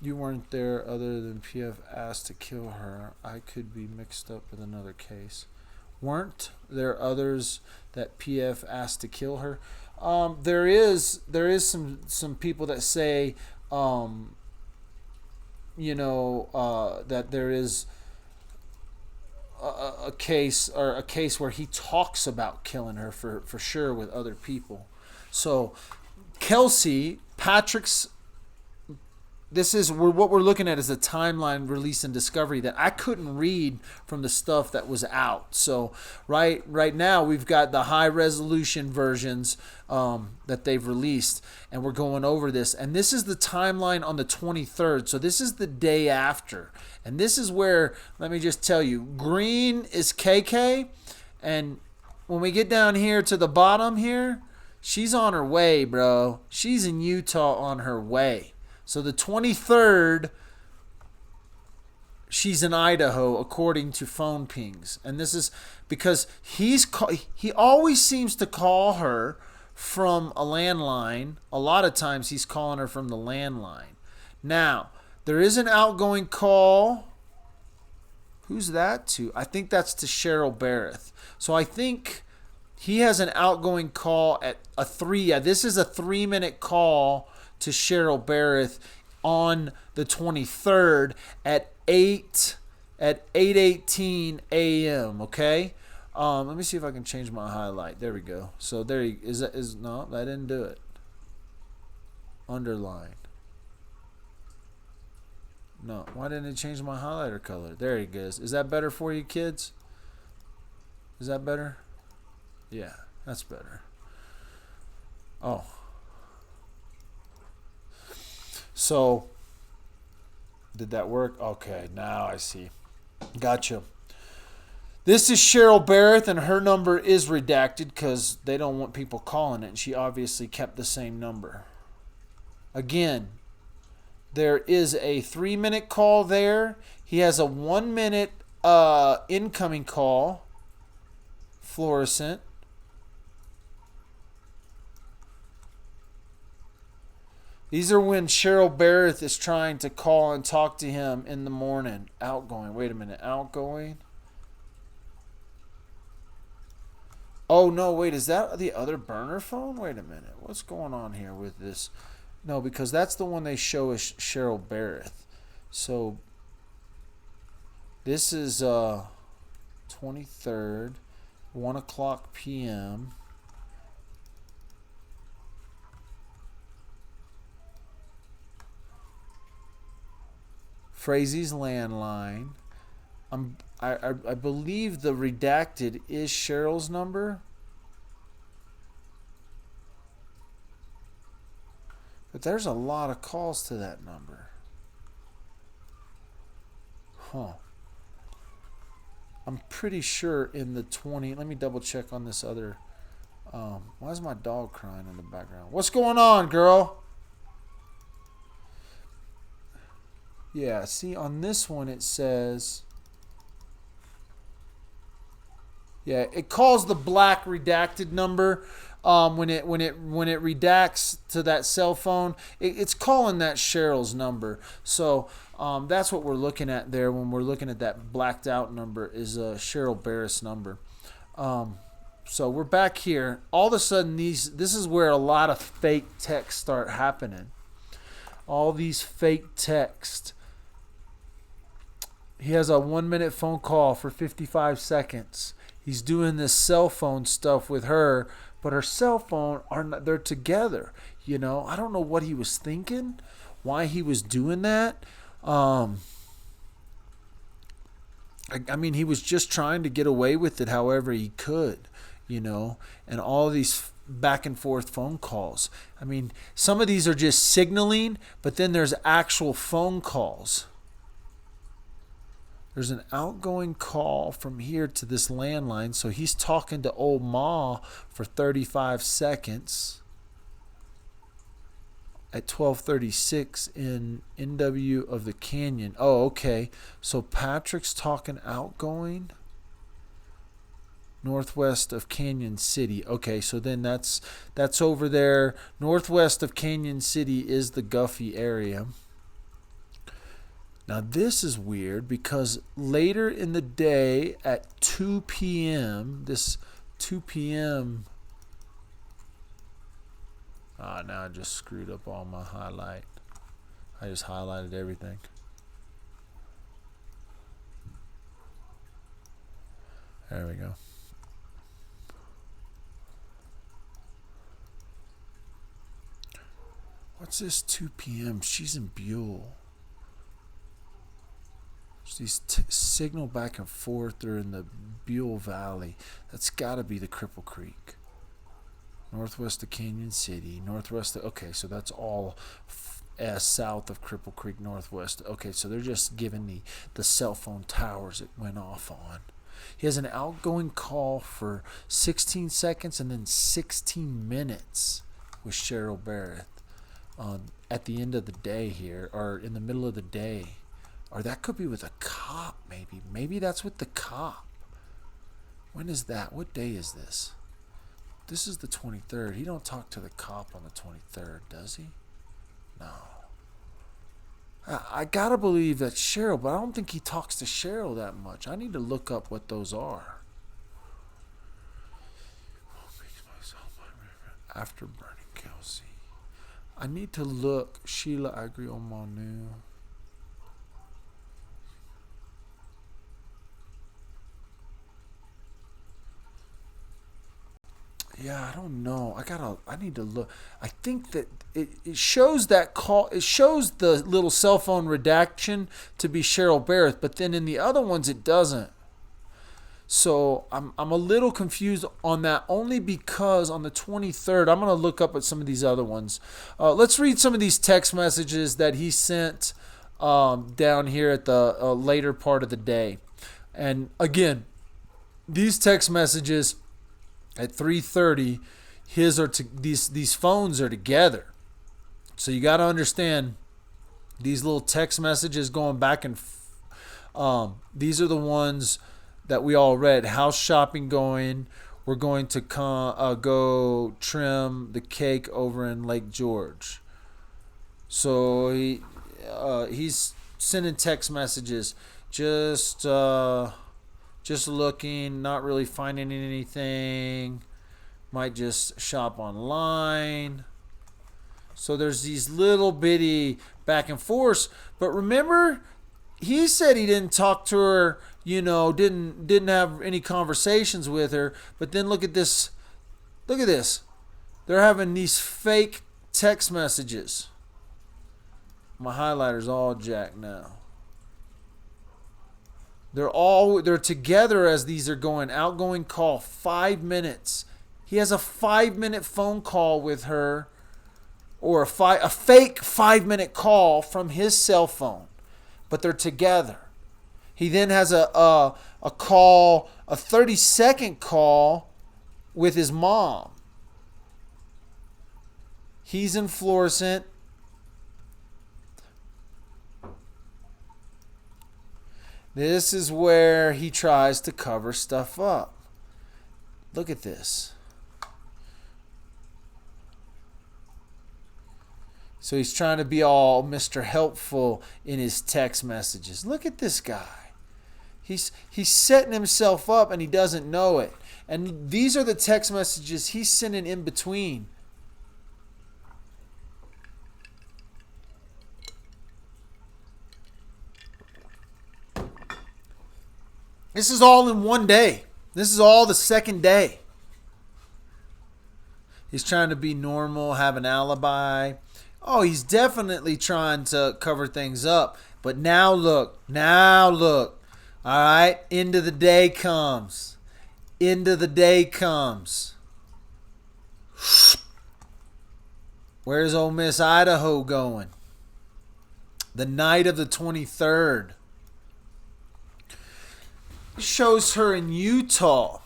You weren't there other than PF asked to kill her. I could be mixed up with another case. Weren't there others that PF asked to kill her? There is some people that say that there is a case where he talks about killing her for sure with other people. So Kelsey, Patrick's, this is what we're looking at is a timeline release and discovery that I couldn't read from the stuff that was out. So right now we've got the high resolution versions that they've released, and we're going over this. And this is the timeline on the 23rd. So this is the day after. And this is where, let me just tell you, green is KK. And when we get down here to the bottom here, She's on her way, bro. She's in Utah on her way. So the 23rd, she's in Idaho, according to phone pings. And this is because he always seems to call her from a landline. A lot of times he's calling her from the landline. Now, there is an outgoing call. Who's that to? I think that's to Cheryl Barrett. So I think he has an outgoing call at a 3. Yeah, this is a 3-minute call to Cheryl Barrett on the 23rd at 8:18 a.m. Okay. Let me see if I can change my highlight. There we go. So there is. No, I didn't do it. Underline. No, why didn't it change my highlighter color? There it goes. Is that better for you, kids? Is that better? Yeah, that's better. Oh. So, did that work? Okay, now I see. Gotcha. This is Cheryl Barrett, and her number is redacted because they don't want people calling it, and she obviously kept the same number. Again, there is a 3-minute call there. He has a 1-minute incoming call, fluorescent. These are when Cheryl Barrett is trying to call and talk to him in the morning. Outgoing. Wait a minute. Outgoing. Oh, no. Wait. Is that the other burner phone? Wait a minute. What's going on here with this? No, because that's the one they show as Cheryl Barrett. So, this is 23rd, 1 o'clock p.m. Frazee's landline. I believe the redacted is Cheryl's number. But there's a lot of calls to that number. Huh. I'm pretty sure in the 20... Let me double check on this other... why is my dog crying in the background? What's going on, girl? Yeah, see, on this one it says... Yeah, it calls the black redacted number. When it redacts to that cell phone, it's calling that Cheryl's number. So that's what we're looking at there when we're looking at that blacked out number is Cheryl Barrett's number. So we're back here. All of a sudden, this is where a lot of fake texts start happening. All these fake texts. He has a 1-minute phone call for 55 seconds. He's doing this cell phone stuff with her. But her cell phone they're together. You know, I don't know what he was thinking, why he was doing that. I mean, he was just trying to get away with it however he could, you know, and all these back and forth phone calls. I mean, some of these are just signaling, but then there's actual phone calls. There's an outgoing call from here to this landline. So he's talking to old Ma for 35 seconds at 12:36 in NW of the Canyon. Oh, okay. So Patrick's talking outgoing northwest of Canyon City. Okay, so then that's over there. Northwest of Canyon City is the Guffey area. Now, this is weird because later in the day at 2 p.m., this 2 p.m. Now I just screwed up all my highlight. I just highlighted everything. There we go. What's this 2 p.m.? She's in Buell. These signal back and forth. They're in the Buell Valley. That's got to be the Cripple Creek. Northwest of Canyon City. Northwest of... Okay, so that's all south of Cripple Creek, northwest. Okay, so they're just giving the cell phone towers it went off on. He has an outgoing call for 16 seconds and then 16 minutes with Cheryl Barrett at the end of the day here, or in the middle of the day. Or that could be with a cop, maybe. Maybe that's with the cop. When is that? What day is this? This is the 23rd. He don't talk to the cop on the 23rd, does he? No. I gotta believe that's Cheryl, but I don't think he talks to Cheryl that much. I need to look up what those are. After burning Kelsey. I need to look. Sheila, I agree on Manu. Yeah, I don't know. I need to look. I think that it shows that call. It shows the little cell phone redaction to be Cheryl Barrett, but then in the other ones it doesn't. So I'm a little confused on that, only because on the 23rd, I'm going to look up at some of these other ones. Let's read some of these text messages that he sent down here at the later part of the day. And again, these text messages at 3:30, these phones are together. So you got to understand these little text messages going back and these are the ones that we all read. House shopping going. We're going to go trim the cake over in Lake George. So he's sending text messages. Just looking, not really finding anything. Might just shop online. So there's these little bitty back and forth. But remember, he said he didn't talk to her, didn't have any conversations with her. But then look at this. Look at this. They're having these fake text messages. My highlighter's all jacked now. They're together as these are going. Outgoing call, 5 minutes. He has a 5-minute phone call with her, or a fake 5-minute call from his cell phone, but they're together. He then has a call, a 30-second call with his mom. He's in Florissant. This is where he tries to cover stuff up. Look at this. So he's trying to be all Mr. Helpful in his text messages. Look at this guy. He's setting himself up and he doesn't know it. And these are the text messages he's sending in between. This is all in one day. This is all the second day. He's trying to be normal, have an alibi. Oh, he's definitely trying to cover things up. But now look. All right, end of the day comes. Where's Ole Miss Idaho going? The night of the 23rd. Shows her in Utah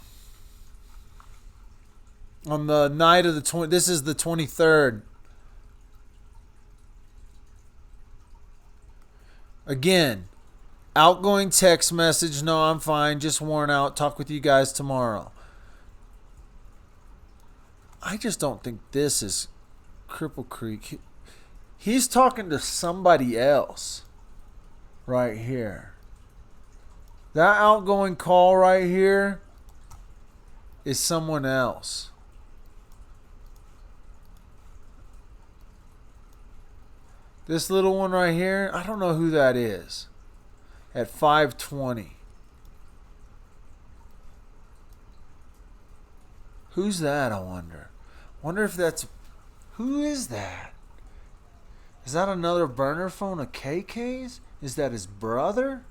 on the night of the 20. This is the 23rd. Again, outgoing text message. No, I'm fine. Just worn out. Talk with you guys tomorrow. I just don't think this is Cripple Creek. He's talking to somebody else right here. That outgoing call right here is someone else. This little one right here, I don't know who that is. At 5:20. Who's that, I wonder? Wonder if that's... Who is that? Is that another burner phone of KK's? Is that his brother?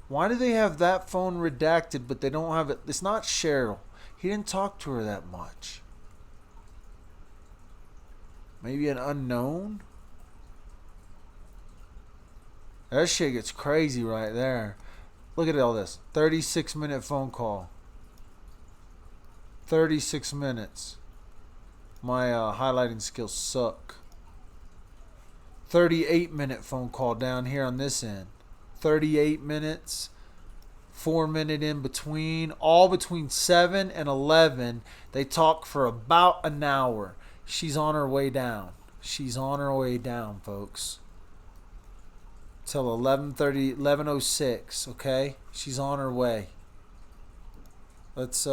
Why do they have that phone redacted, but they don't have it? It's not Cheryl. He didn't talk to her that much. Maybe an unknown? That shit gets crazy right there. Look at all this. 36-minute phone call. 36 minutes. My highlighting skills suck. 38-minute phone call down here on this end. 38 minutes. 4-minute in between. All between 7 and 11. They talk for about an hour. She's on her way down. She's on her way down, folks. Till 11:30, 11:06. Okay, she's on her way. Let's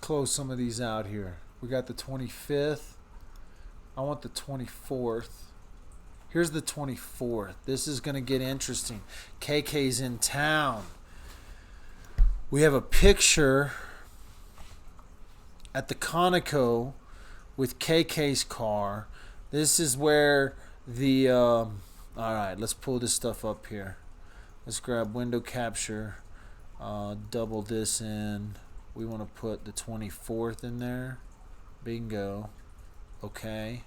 close some of these out here. We got the 25th. I want the 24th. Here's the 24th. This is gonna get interesting. KK's in town. We have a picture at the Conoco with KK's car. This is where the all right, let's pull this stuff up here. Let's grab window capture, double this in. We want to put the 24th in there. Bingo. Okay.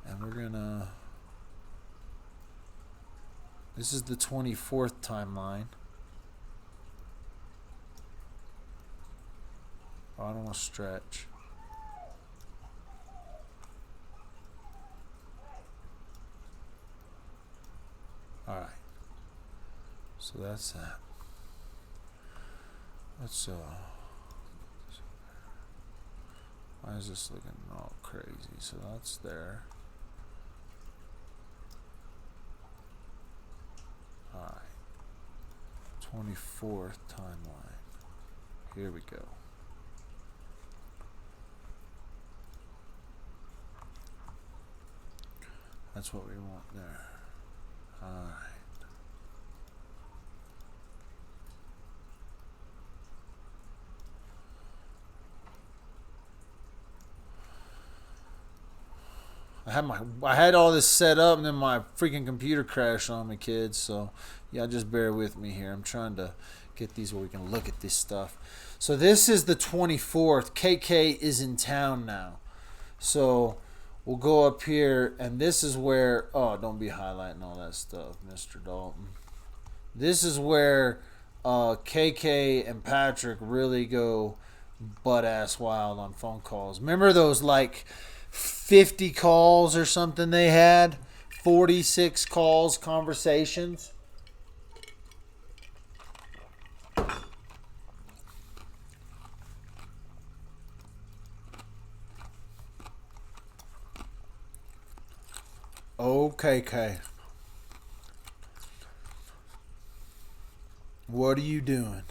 And we're gonna, this is the 24th timeline. I don't want to stretch. Alright. So that's that. Let's why is this looking all crazy? So that's there. Alright. 24th timeline. Here we go. That's what we want there. Alright. I had all this set up and then my freaking computer crashed on me, kids. So yeah, just bear with me here. I'm trying to get these where we can look at this stuff. So this is the 24th. KK is in town now. So we'll go up here, and this is where, oh, don't be highlighting all that stuff, Mr. Dalton. This is where KK and Patrick really go butt-ass wild on phone calls. Remember those, like, 50 calls or something they had? 46 calls, conversations? Okay. What are you doing?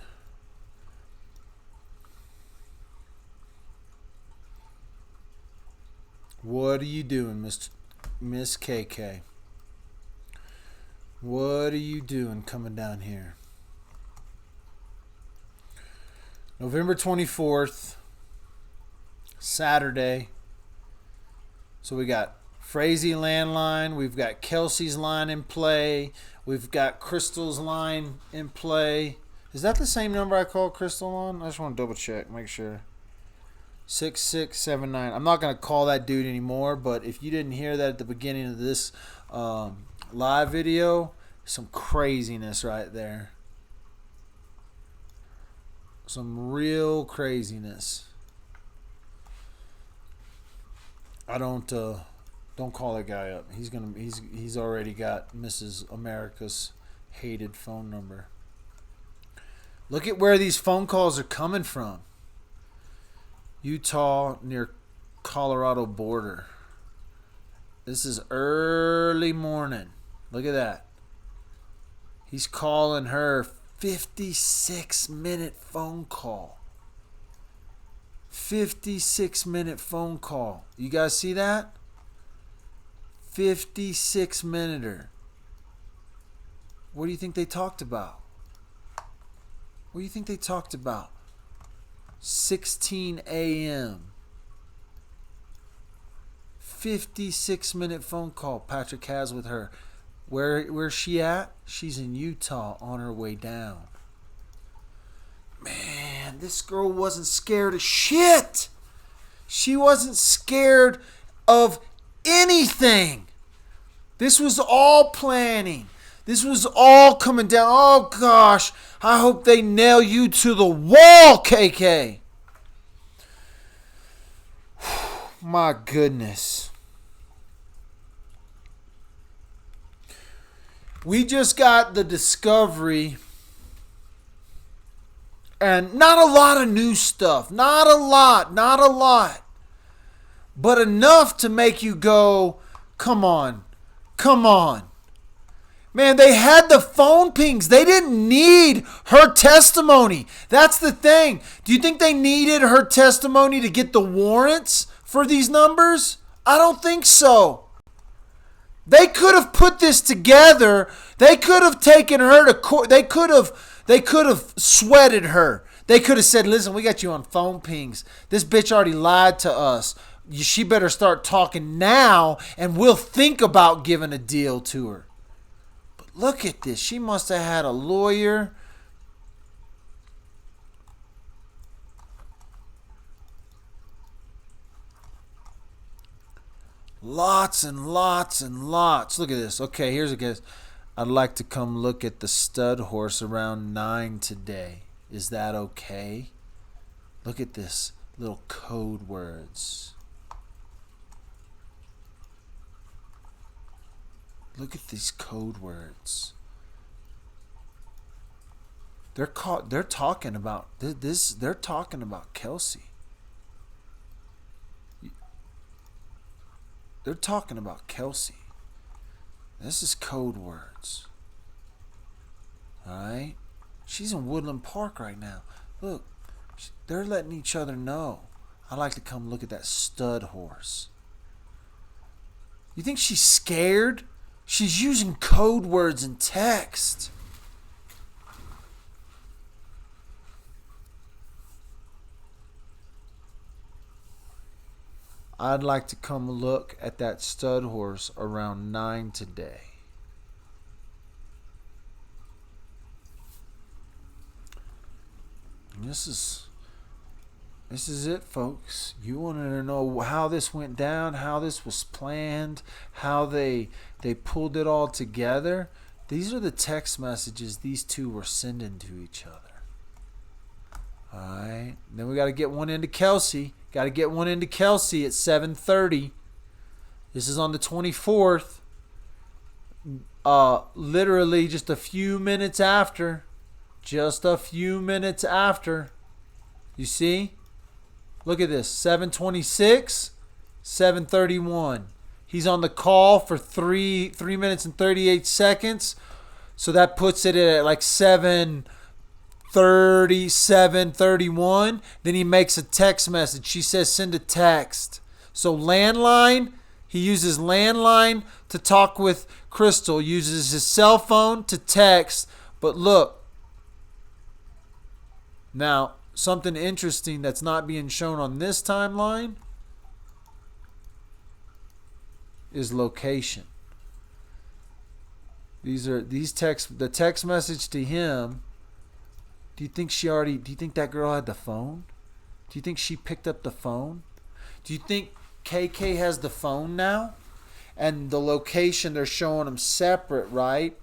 What are you doing, Miss KK? What are you doing coming down here? November 24th, Saturday. So we got Frazee landline, we've got Kelsey's line in play, we've got Crystal's line in play. Is that the same number I called Crystal on? I just want to double check, make sure. 6679. I'm not going to call that dude anymore, but if you didn't hear that at the beginning of this live video, some craziness right there. Some real craziness. I don't call that guy up. He's already got Mrs. America's hated phone number. Look at where these phone calls are coming from. Utah near Colorado border. This is early morning. Look at that. He's calling her 56-minute phone call. 56-minute phone call. You guys see that? 56-minuter. What do you think they talked about? What do you think they talked about? 16 a.m. 56-minute phone call Patrick has with her. Where's she at? She's in Utah on her way down. Man, this girl wasn't scared of shit. She wasn't scared of anything. This was all planning. This was all coming down. Oh, gosh. I hope they nail you to the wall, KK. My goodness. We just got the discovery. And not a lot of new stuff. Not a lot. But enough to make you go, come on. Man, they had the phone pings. They didn't need her testimony. That's the thing. Do you think they needed her testimony to get the warrants for these numbers? I don't think so. They could have put this together. They could have taken her to court. They could have sweated her. They could have said, listen, we got you on phone pings. This bitch already lied to us. She better start talking now, and we'll think about giving a deal to her. But look at this. She must have had a lawyer. Lots and lots and lots. Look at this. Okay, here's a guess. I'd like to come look at the stud horse around 9 today. Is that okay? Look at this. Little code words. Look at these code words. They're talking about this. They're talking about Kelsey. They're talking about Kelsey. This is code words. Alright? She's in Woodland Park right now. Look, they're letting each other know. I'd like to come look at that stud horse. You think she's scared? She's using code words and text. I'd like to come look at that stud horse around 9 today. And this is it, folks. You wanted to know how this went down, how this was planned, how they pulled it all together. These are the text messages these two were sending to each other. All right. Then we got to get one into Kelsey. Got to get one into Kelsey at 7:30. This is on the 24th. Literally just a few minutes after. Just a few minutes after. You see? Look at this. 7:26, 7:31. He's on the call for 3 minutes and 38 seconds. So that puts it at like 7:30, 7:31. Then he makes a text message. She says send a text. So landline, he uses landline to talk with Crystal, uses his cell phone to text. But look, now something interesting that's not being shown on this timeline is location. The text message to him. Do you think that girl had the phone? Do you think she picked up the phone? Do you think KK has the phone now? And the location, they're showing them separate, right?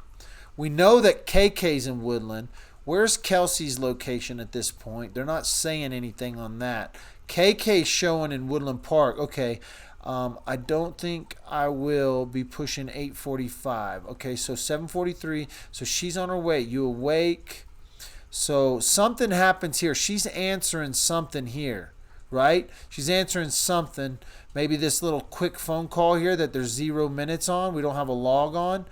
We know that KK's in Woodland. Where's Kelsey's location at this point? They're not saying anything on that. KK's showing in Woodland Park. Okay, I don't think I will be pushing 8:45. Okay, so 7:43. So she's on her way. You awake? So something happens here. She's answering something here, right? She's answering something. Maybe this little quick phone call here that there's 0 minutes on. We don't have a log on.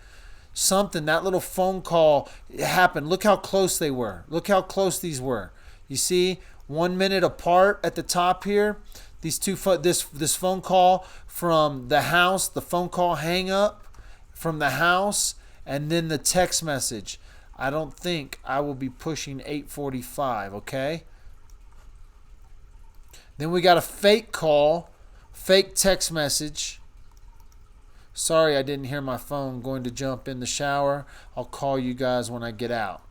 Something, that little phone call happened. Look how close they were. Look how close these were. You see, 1 minute apart at the top here. These two, this phone call from the house, the phone call hang up from the house, and then the text message. I don't think I will be pushing 8:45, okay? Then we got a fake call, fake text message. Sorry, I didn't hear my phone. Going to jump in the shower. I'll call you guys when I get out.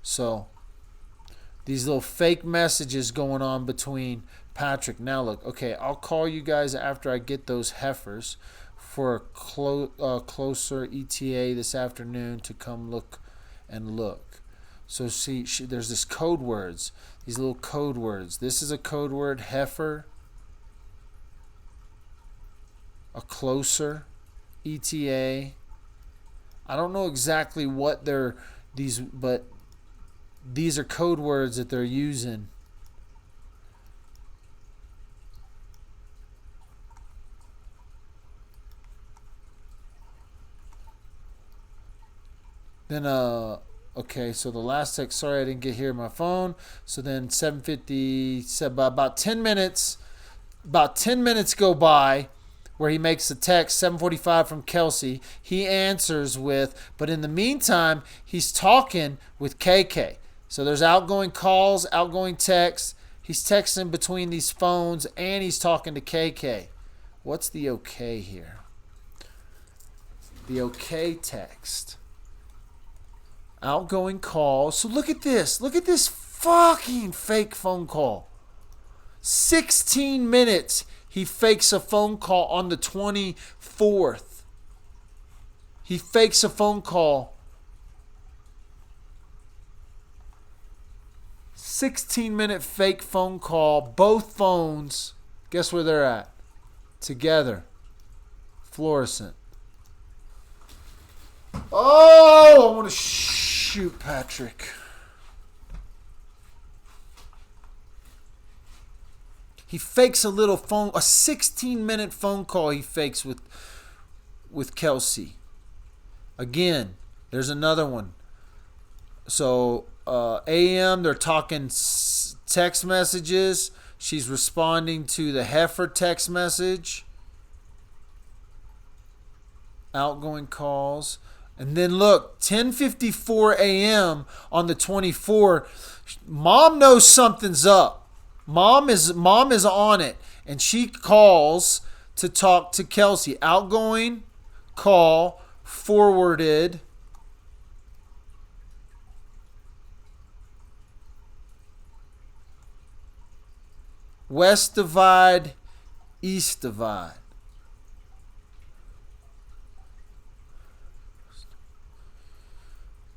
So, these little fake messages going on between Patrick, now look. Okay, I'll call you guys after I get those heifers for a closer ETA this afternoon to come look and look. So see, there's this code words, these little code words. This is a code word, heifer. A closer ETA. I don't know exactly what they're but these are code words that they're using. Then okay, so the last text, sorry I didn't get here on my phone. So then 7:50, about 10 minutes, go by where he makes the text, 7:45 from Kelsey. He answers with, but in the meantime, he's talking with KK. So there's outgoing calls, outgoing texts. He's texting between these phones and he's talking to KK. What's the okay here? The okay text. Outgoing call. So look at this. Look at this fucking fake phone call. 16 minutes he fakes a phone call on the 24th. He fakes a phone call. 16-minute fake phone call. Both phones. Guess where they're at? Together. Fluorescent. Oh, I want to shoot Patrick. He fakes a 16-minute phone call he fakes with Kelsey. Again, there's another one. So, AM, they're talking text messages. She's responding to the heifer text message. Outgoing calls. And then look, 10:54 a.m. on the 24th, Mom knows something's up. Mom is on it, and she calls to talk to Kelsey. Outgoing call forwarded. West divide, east divide.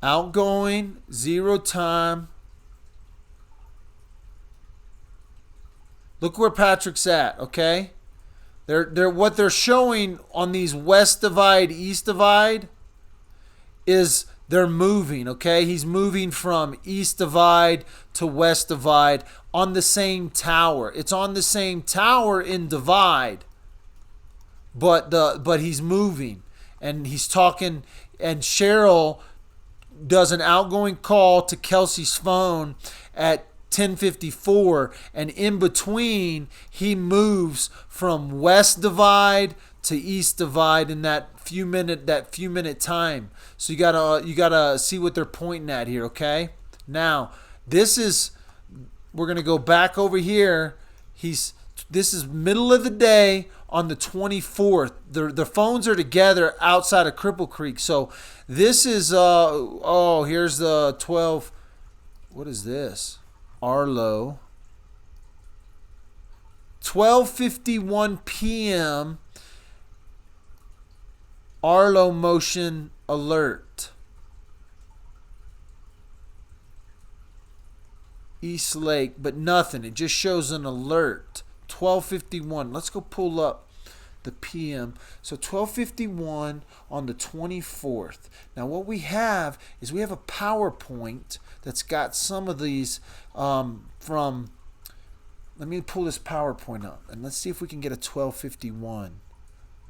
Outgoing, 0 time. Look where Patrick's at, okay? They're what they're showing on these west divide, east divide is they're moving, okay? He's moving from east divide to west divide on the same tower. It's on the same tower in divide, but he's moving and he's talking, and Cheryl does an outgoing call to Kelsey's phone at 10:54, and in between he moves from west divide to east divide in that few minute time. So you gotta see what they're pointing at here, okay? Now we're gonna go back over here. This is middle of the day on the 24th. The phones are together outside of Cripple Creek. So this is here's the 12. What is this? Arlo. 12:51 p.m. Arlo motion alert. East Lake, but nothing. It just shows an alert. 12:51. Let's go pull up the PM. So 12:51 on the 24th. Now what we have is we have a PowerPoint that's got some of these from. Let me pull this PowerPoint up and let's see if we can get a 12:51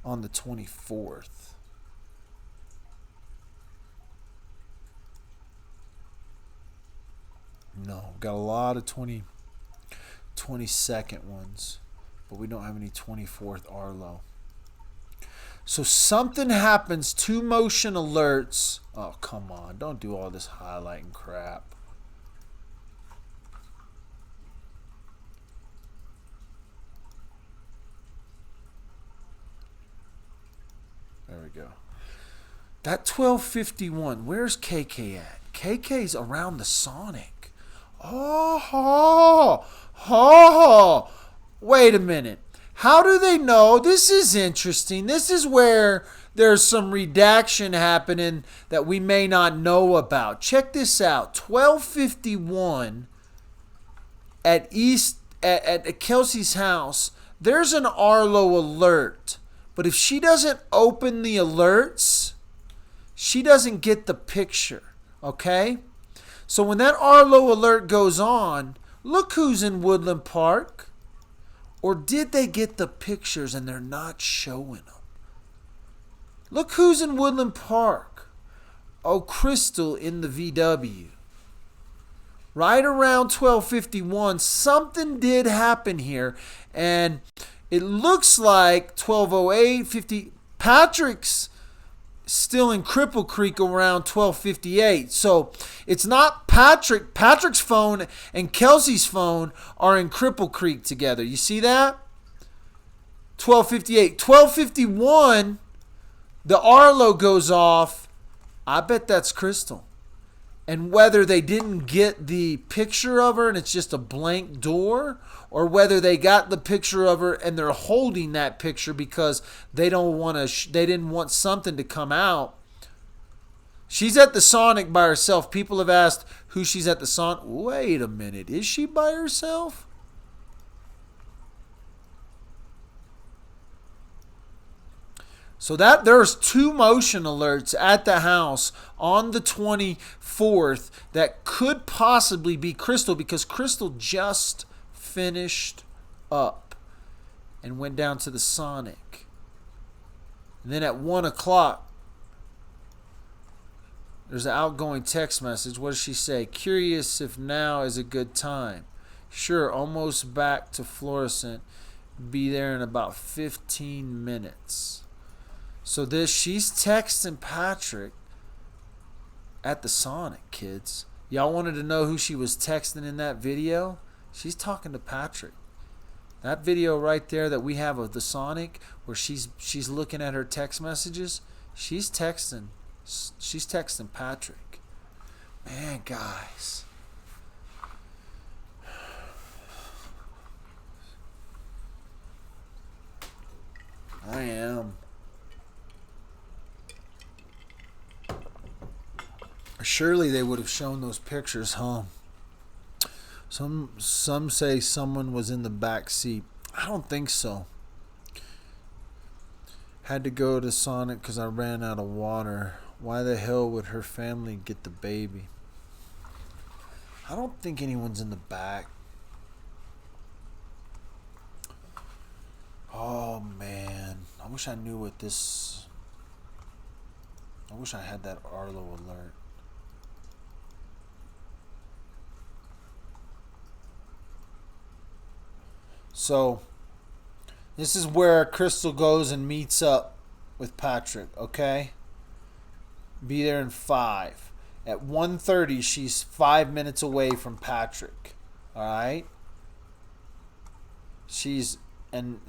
on the 24th. No, got a lot of 22nd ones, but we don't have any 24th Arlo. So something happens, 2 motion alerts. Oh, come on, don't do all this highlighting crap. There we go. That 12:51, where's KK at? KK's around the Sonic. Oh, wait a minute. How do they know? This is interesting. This is where there's some redaction happening that we may not know about. Check this out. 12:51 at Kelsey's house. There's an Arlo alert. But if she doesn't open the alerts, she doesn't get the picture. Okay? So when that Arlo alert goes on, look who's in Woodland Park. Or did they get the pictures and they're not showing them? Look who's in Woodland Park. Oh, Crystal in the VW. Right around 12:51, something did happen here. And it looks like 12:08, 50. Patrick's still in Cripple Creek around 12:58. So it's not Patrick. Patrick's phone and Kelsey's phone are in Cripple Creek together. You see that? 12:58. 12:51, the Arlo goes off. I bet that's Crystal. And whether they didn't get the picture of her and it's just a blank door, or whether they got the picture of her and they're holding that picture because they don't want to, they didn't want something to come out. She's at the Sonic by herself. People have asked who she's at the Sonic. Wait a minute, is she by herself? So that there's 2 motion alerts at the house on the 24th that could possibly be Crystal, because Crystal just finished up and went down to the Sonic. And then at 1 o'clock, there's an outgoing text message. What does she say? Curious if now is a good time. Sure, almost back to Florissant. Be there in about 15 minutes. So she's texting Patrick at the Sonic, kids. Y'all wanted to know who she was texting in that video? She's talking to Patrick. That video right there that we have of the Sonic, where she's looking at her text messages, she's texting Patrick. Man, guys. I am. Surely they would have shown those pictures, huh? Some say someone was in the back seat. I don't think so. Had to go to Sonic because I ran out of water. Why the hell would her family get the baby? I don't think anyone's in the back. Oh, man. I wish I knew what this... I wish I had that Arlo alert. So, this is where Crystal goes and meets up with Patrick, okay? Be there in 5. At 1:30, she's 5 minutes away from Patrick, all right? She's in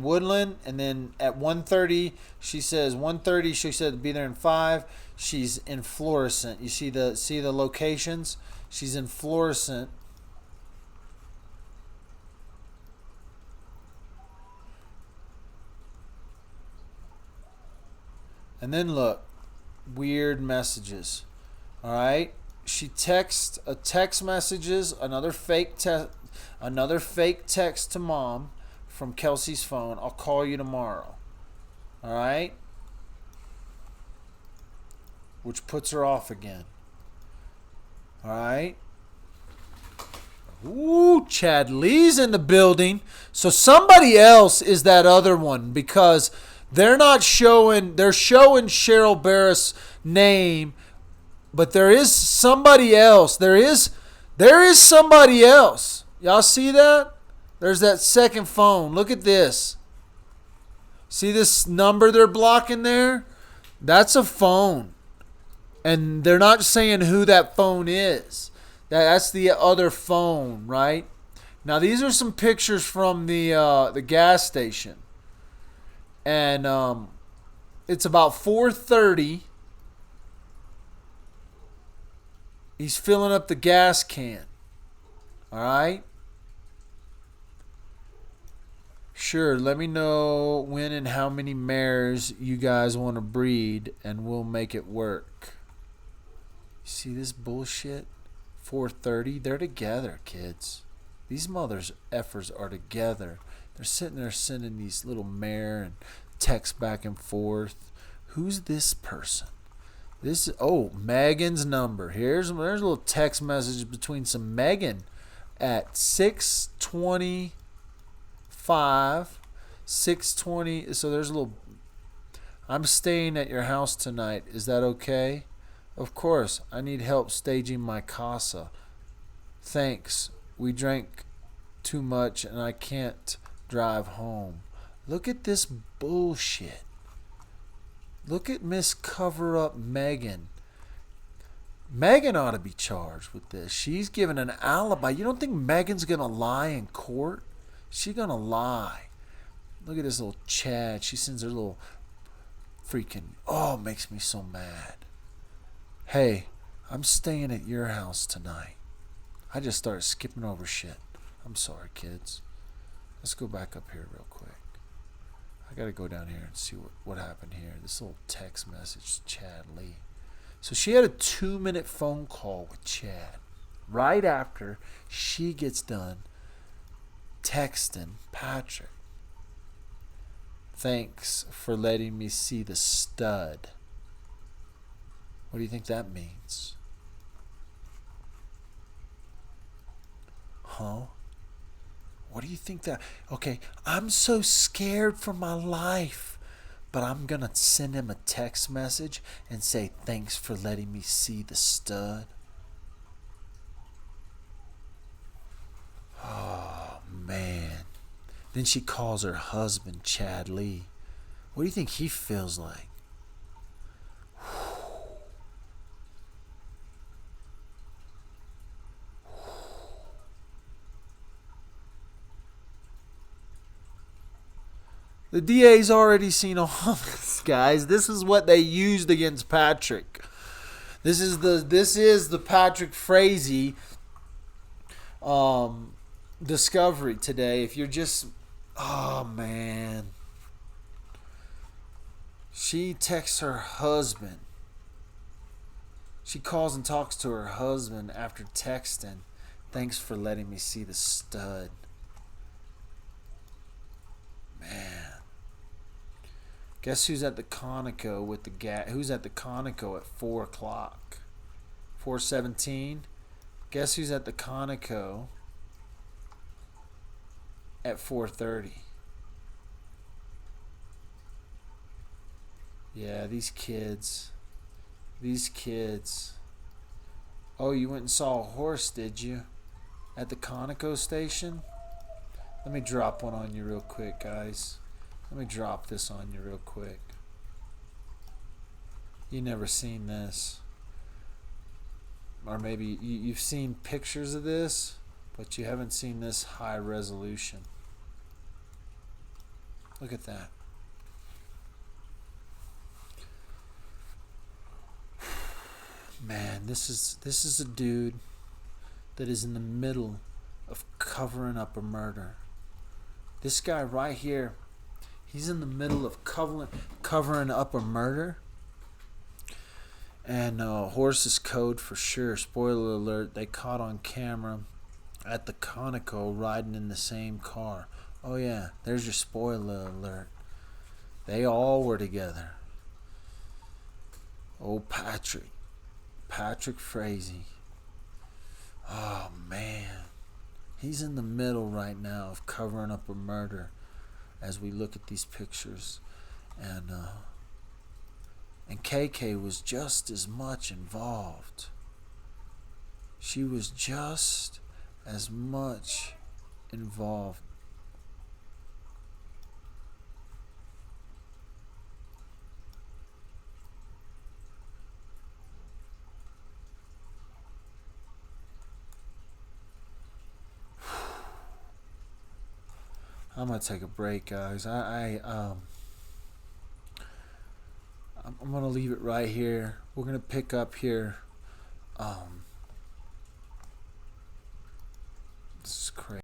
Woodland, and then at 1:30, she says 1:30. She said be there in 5. She's in Florissant. You see the locations? She's in Florissant. And then look, weird messages. All right, she texts a text messages, another fake text to mom from Kelsey's phone. I'll call you tomorrow. All right, which puts her off again. All right. Ooh, Chad Lee's in the building. So somebody else is that other one, because they're showing Cheryl Barris' name, but there is somebody else. There is somebody else. Y'all see that? There's that second phone. Look at this. See this number they're blocking there? That's a phone. And they're not saying who that phone is. That's the other phone, right? Now these are some pictures from the gas station. And it's about 4:30. He's filling up the gas can. All right. Sure, let me know when and how many mares you guys want to breed, and we'll make it work. You see this bullshit? 4:30. They're together, kids. These mothers effers are together. They're sitting there sending these little mare and texts back and forth. Who's this person? This is Megan's number. There's a little text message between some Megan at 6:25. 6:20. So there's a little. I'm staying at your house tonight. Is that okay? Of course. I need help staging my casa. Thanks. We drank too much and I can't drive home. Look at this bullshit. Look at Miss Cover Up Megan. Megan ought to be charged with this. She's given an alibi. You don't think Megan's going to lie in court? She's going to lie. Look at this little Chad. She sends her little freaking, it makes me so mad. Hey, I'm staying at your house tonight. I just started skipping over shit. I'm sorry, kids. Let's go back up here real quick. I got to go down here and see what happened here. This little text message, Chad Lee. So she had a 2-minute phone call with Chad right after she gets done texting Patrick. Thanks for letting me see the stud. What do you think that means? Huh? What do you think that... Okay, I'm so scared for my life. But I'm going to send him a text message and say, thanks for letting me see the stud. Oh, man. Then she calls her husband, Chad Lee. What do you think he feels like? The DA's already seen all this, guys. This is what they used against Patrick. This is the Patrick Frazee discovery today. If you're just, oh man, she texts her husband. She calls and talks to her husband after texting. Thanks for letting me see the stud. Man. Guess who's at the Conoco with the who's at the Conoco at 4 o'clock? 4:17. Guess who's at the Conoco at 4:30? Yeah, these kids. Oh, you went and saw a horse, did you? At the Conoco station? Let me drop one on you real quick, guys. Let me drop this on you real quick. You never seen this. Or maybe you've seen pictures of this, but you haven't seen this high resolution. Look at that. Man, this is a dude that is in the middle of covering up a murder. This guy right here, he's in the middle of covering up a murder. And horse's code for sure. Spoiler alert, they caught on camera at the Conoco riding in the same car. Oh yeah, there's your spoiler alert. They all were together. Oh, Patrick Frazee. Oh man. He's in the middle right now of covering up a murder as we look at these pictures. And KK was just as much involved. She was just as much involved. I'm gonna take a break, guys. I'm gonna leave it right here. We're gonna pick up here. This is crazy.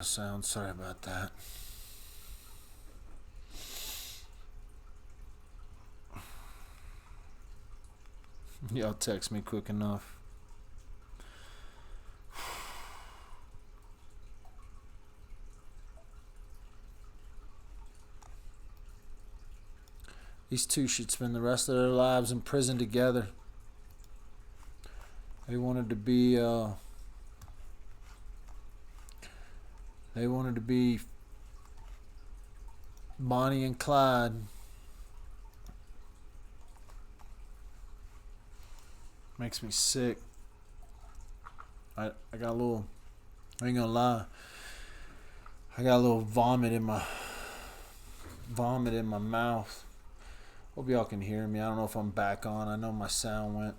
sound. Sorry about that. Y'all text me quick enough. These two should spend the rest of their lives in prison together. They wanted to be Bonnie and Clyde. Makes me sick. I got a little, I ain't gonna lie, I got a little vomit in my mouth. Hope y'all can hear me. I don't know if I'm back on. I know my sound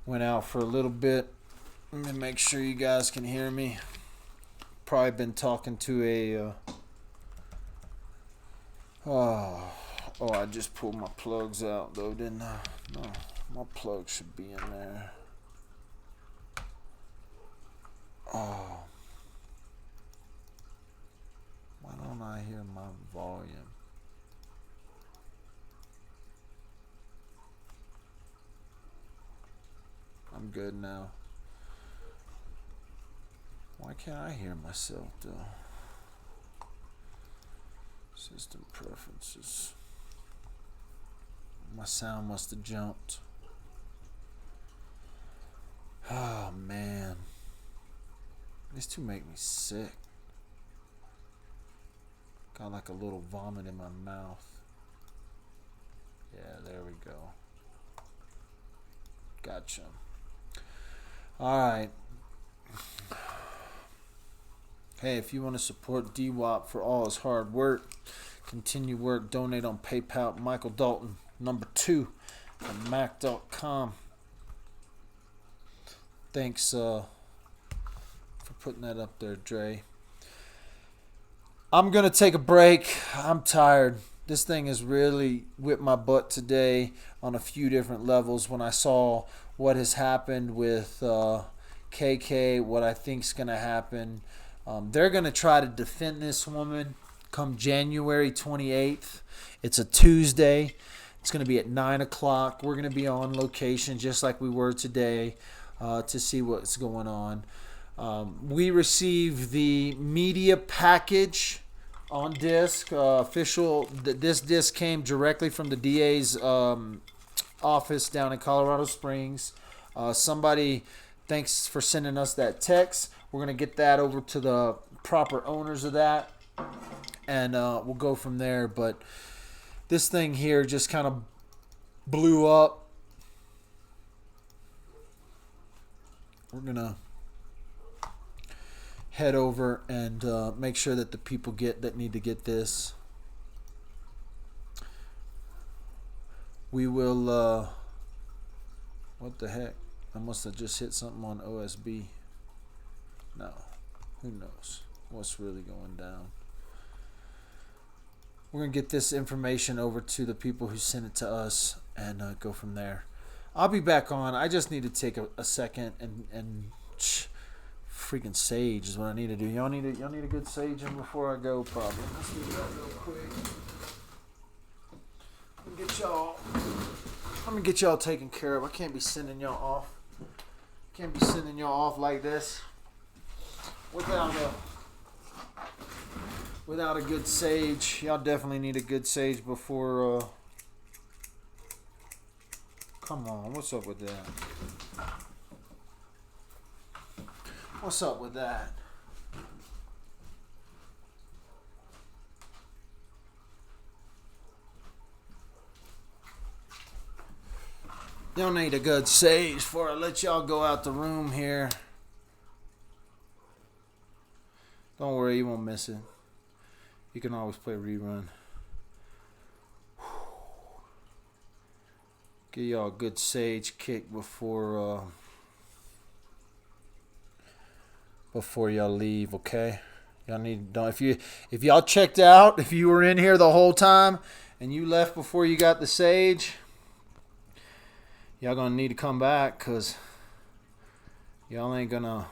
went out for a little bit. Let me make sure you guys can hear me. Probably been talking to I just pulled my plugs out though, didn't I? No, my plug should be in there. Oh, why don't I hear my volume? I'm good now. Why can't I hear myself though? System preferences. My sound must have jumped. Oh man. These two make me sick. Got like a little vomit in my mouth. Yeah, there we go. Gotcha. Alright. Hey, if you want to support DWAP for all his hard work, continue work, donate on PayPal. Michael Dalton, #2 at Mac.com. Thanks for putting that up there, Dre. I'm going to take a break. I'm tired. This thing has really whipped my butt today on a few different levels when I saw what has happened with KK, what I think is going to happen. They're going to try to defend this woman come January 28th. It's a Tuesday. It's going to be at 9 o'clock. We're going to be on location just like we were today to see what's going on. We received the media package on disc. This disc came directly from the DA's office down in Colorado Springs. Somebody, thanks for sending us that text. We're going to get that over to the proper owners of that, and we'll go from there. But this thing here just kind of blew up. We're going to head over and make sure that the people that need to get this. We will, what the heck? I must have just hit something on OSB. No, who knows what's really going down. We're going to get this information over to the people who sent it to us and go from there. I'll be back on. I just need to take a second and freaking sage is what I need to do. Y'all need a good sage in before I go, probably. Let's do that real quick. Let me get y'all taken care of. I can't be sending y'all off. Can't be sending y'all off like this without a good sage. Y'all definitely need a good sage before come on, what's up with that? What's up with that? Y'all need a good sage before I let y'all go out the room here. Don't worry, you won't miss it. You can always play rerun. Give y'all a good sage kick before y'all leave, okay? Y'all if y'all checked out, if you were in here the whole time and you left before you got the sage, y'all gonna need to come back, cause y'all ain't gonna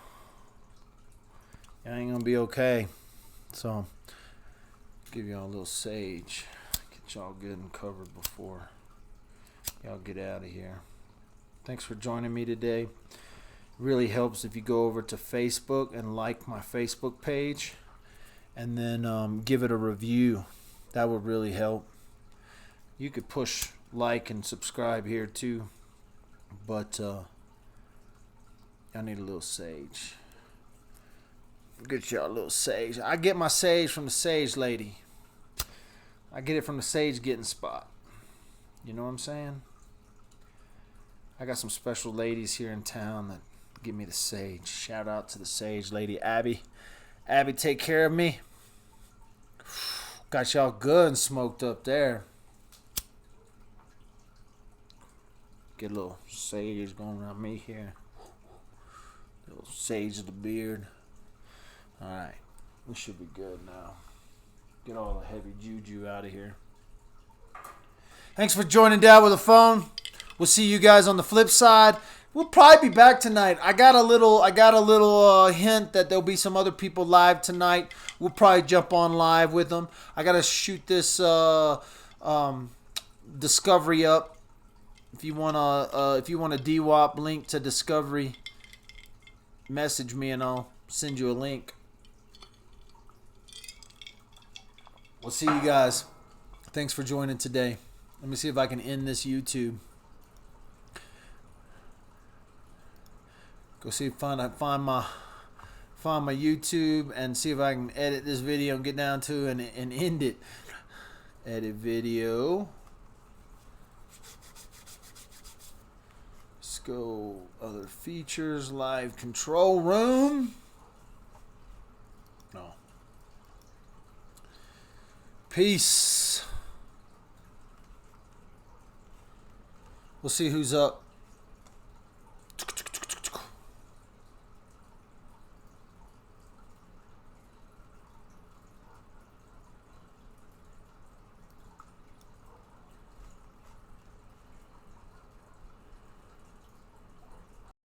Y'all ain't gonna be okay. So, give y'all a little sage. Get y'all good and covered before y'all get out of here. Thanks for joining me today. It really helps if you go over to Facebook and like my Facebook page, and then give it a review. That would really help. You could push like and subscribe here too, but y'all need a little sage. Get y'all a little sage. I get my sage from the sage lady. I get it from the sage getting spot. You know what I'm saying? I got some special ladies here in town that give me the sage. Shout out to the sage lady, Abby. Abby, take care of me. Got y'all good and smoked up there. Get a little sage going around me here. A little sage of the beard. Alright, we should be good now. Get all the heavy juju out of here. Thanks for joining Dad with a Phone. We'll see you guys on the flip side. We'll probably be back tonight. I got a little hint that there'll be some other people live tonight. We'll probably jump on live with them. I gotta shoot this Discovery up. If you want a DWAP link to Discovery, message me and I'll send you a link. We'll see you guys. Thanks for joining today. Let me see if I can end this YouTube. Go see if find my YouTube and see if I can edit this video and get down to and end it. Edit video. Let's go other features, live control room. No. Peace. We'll see who's up.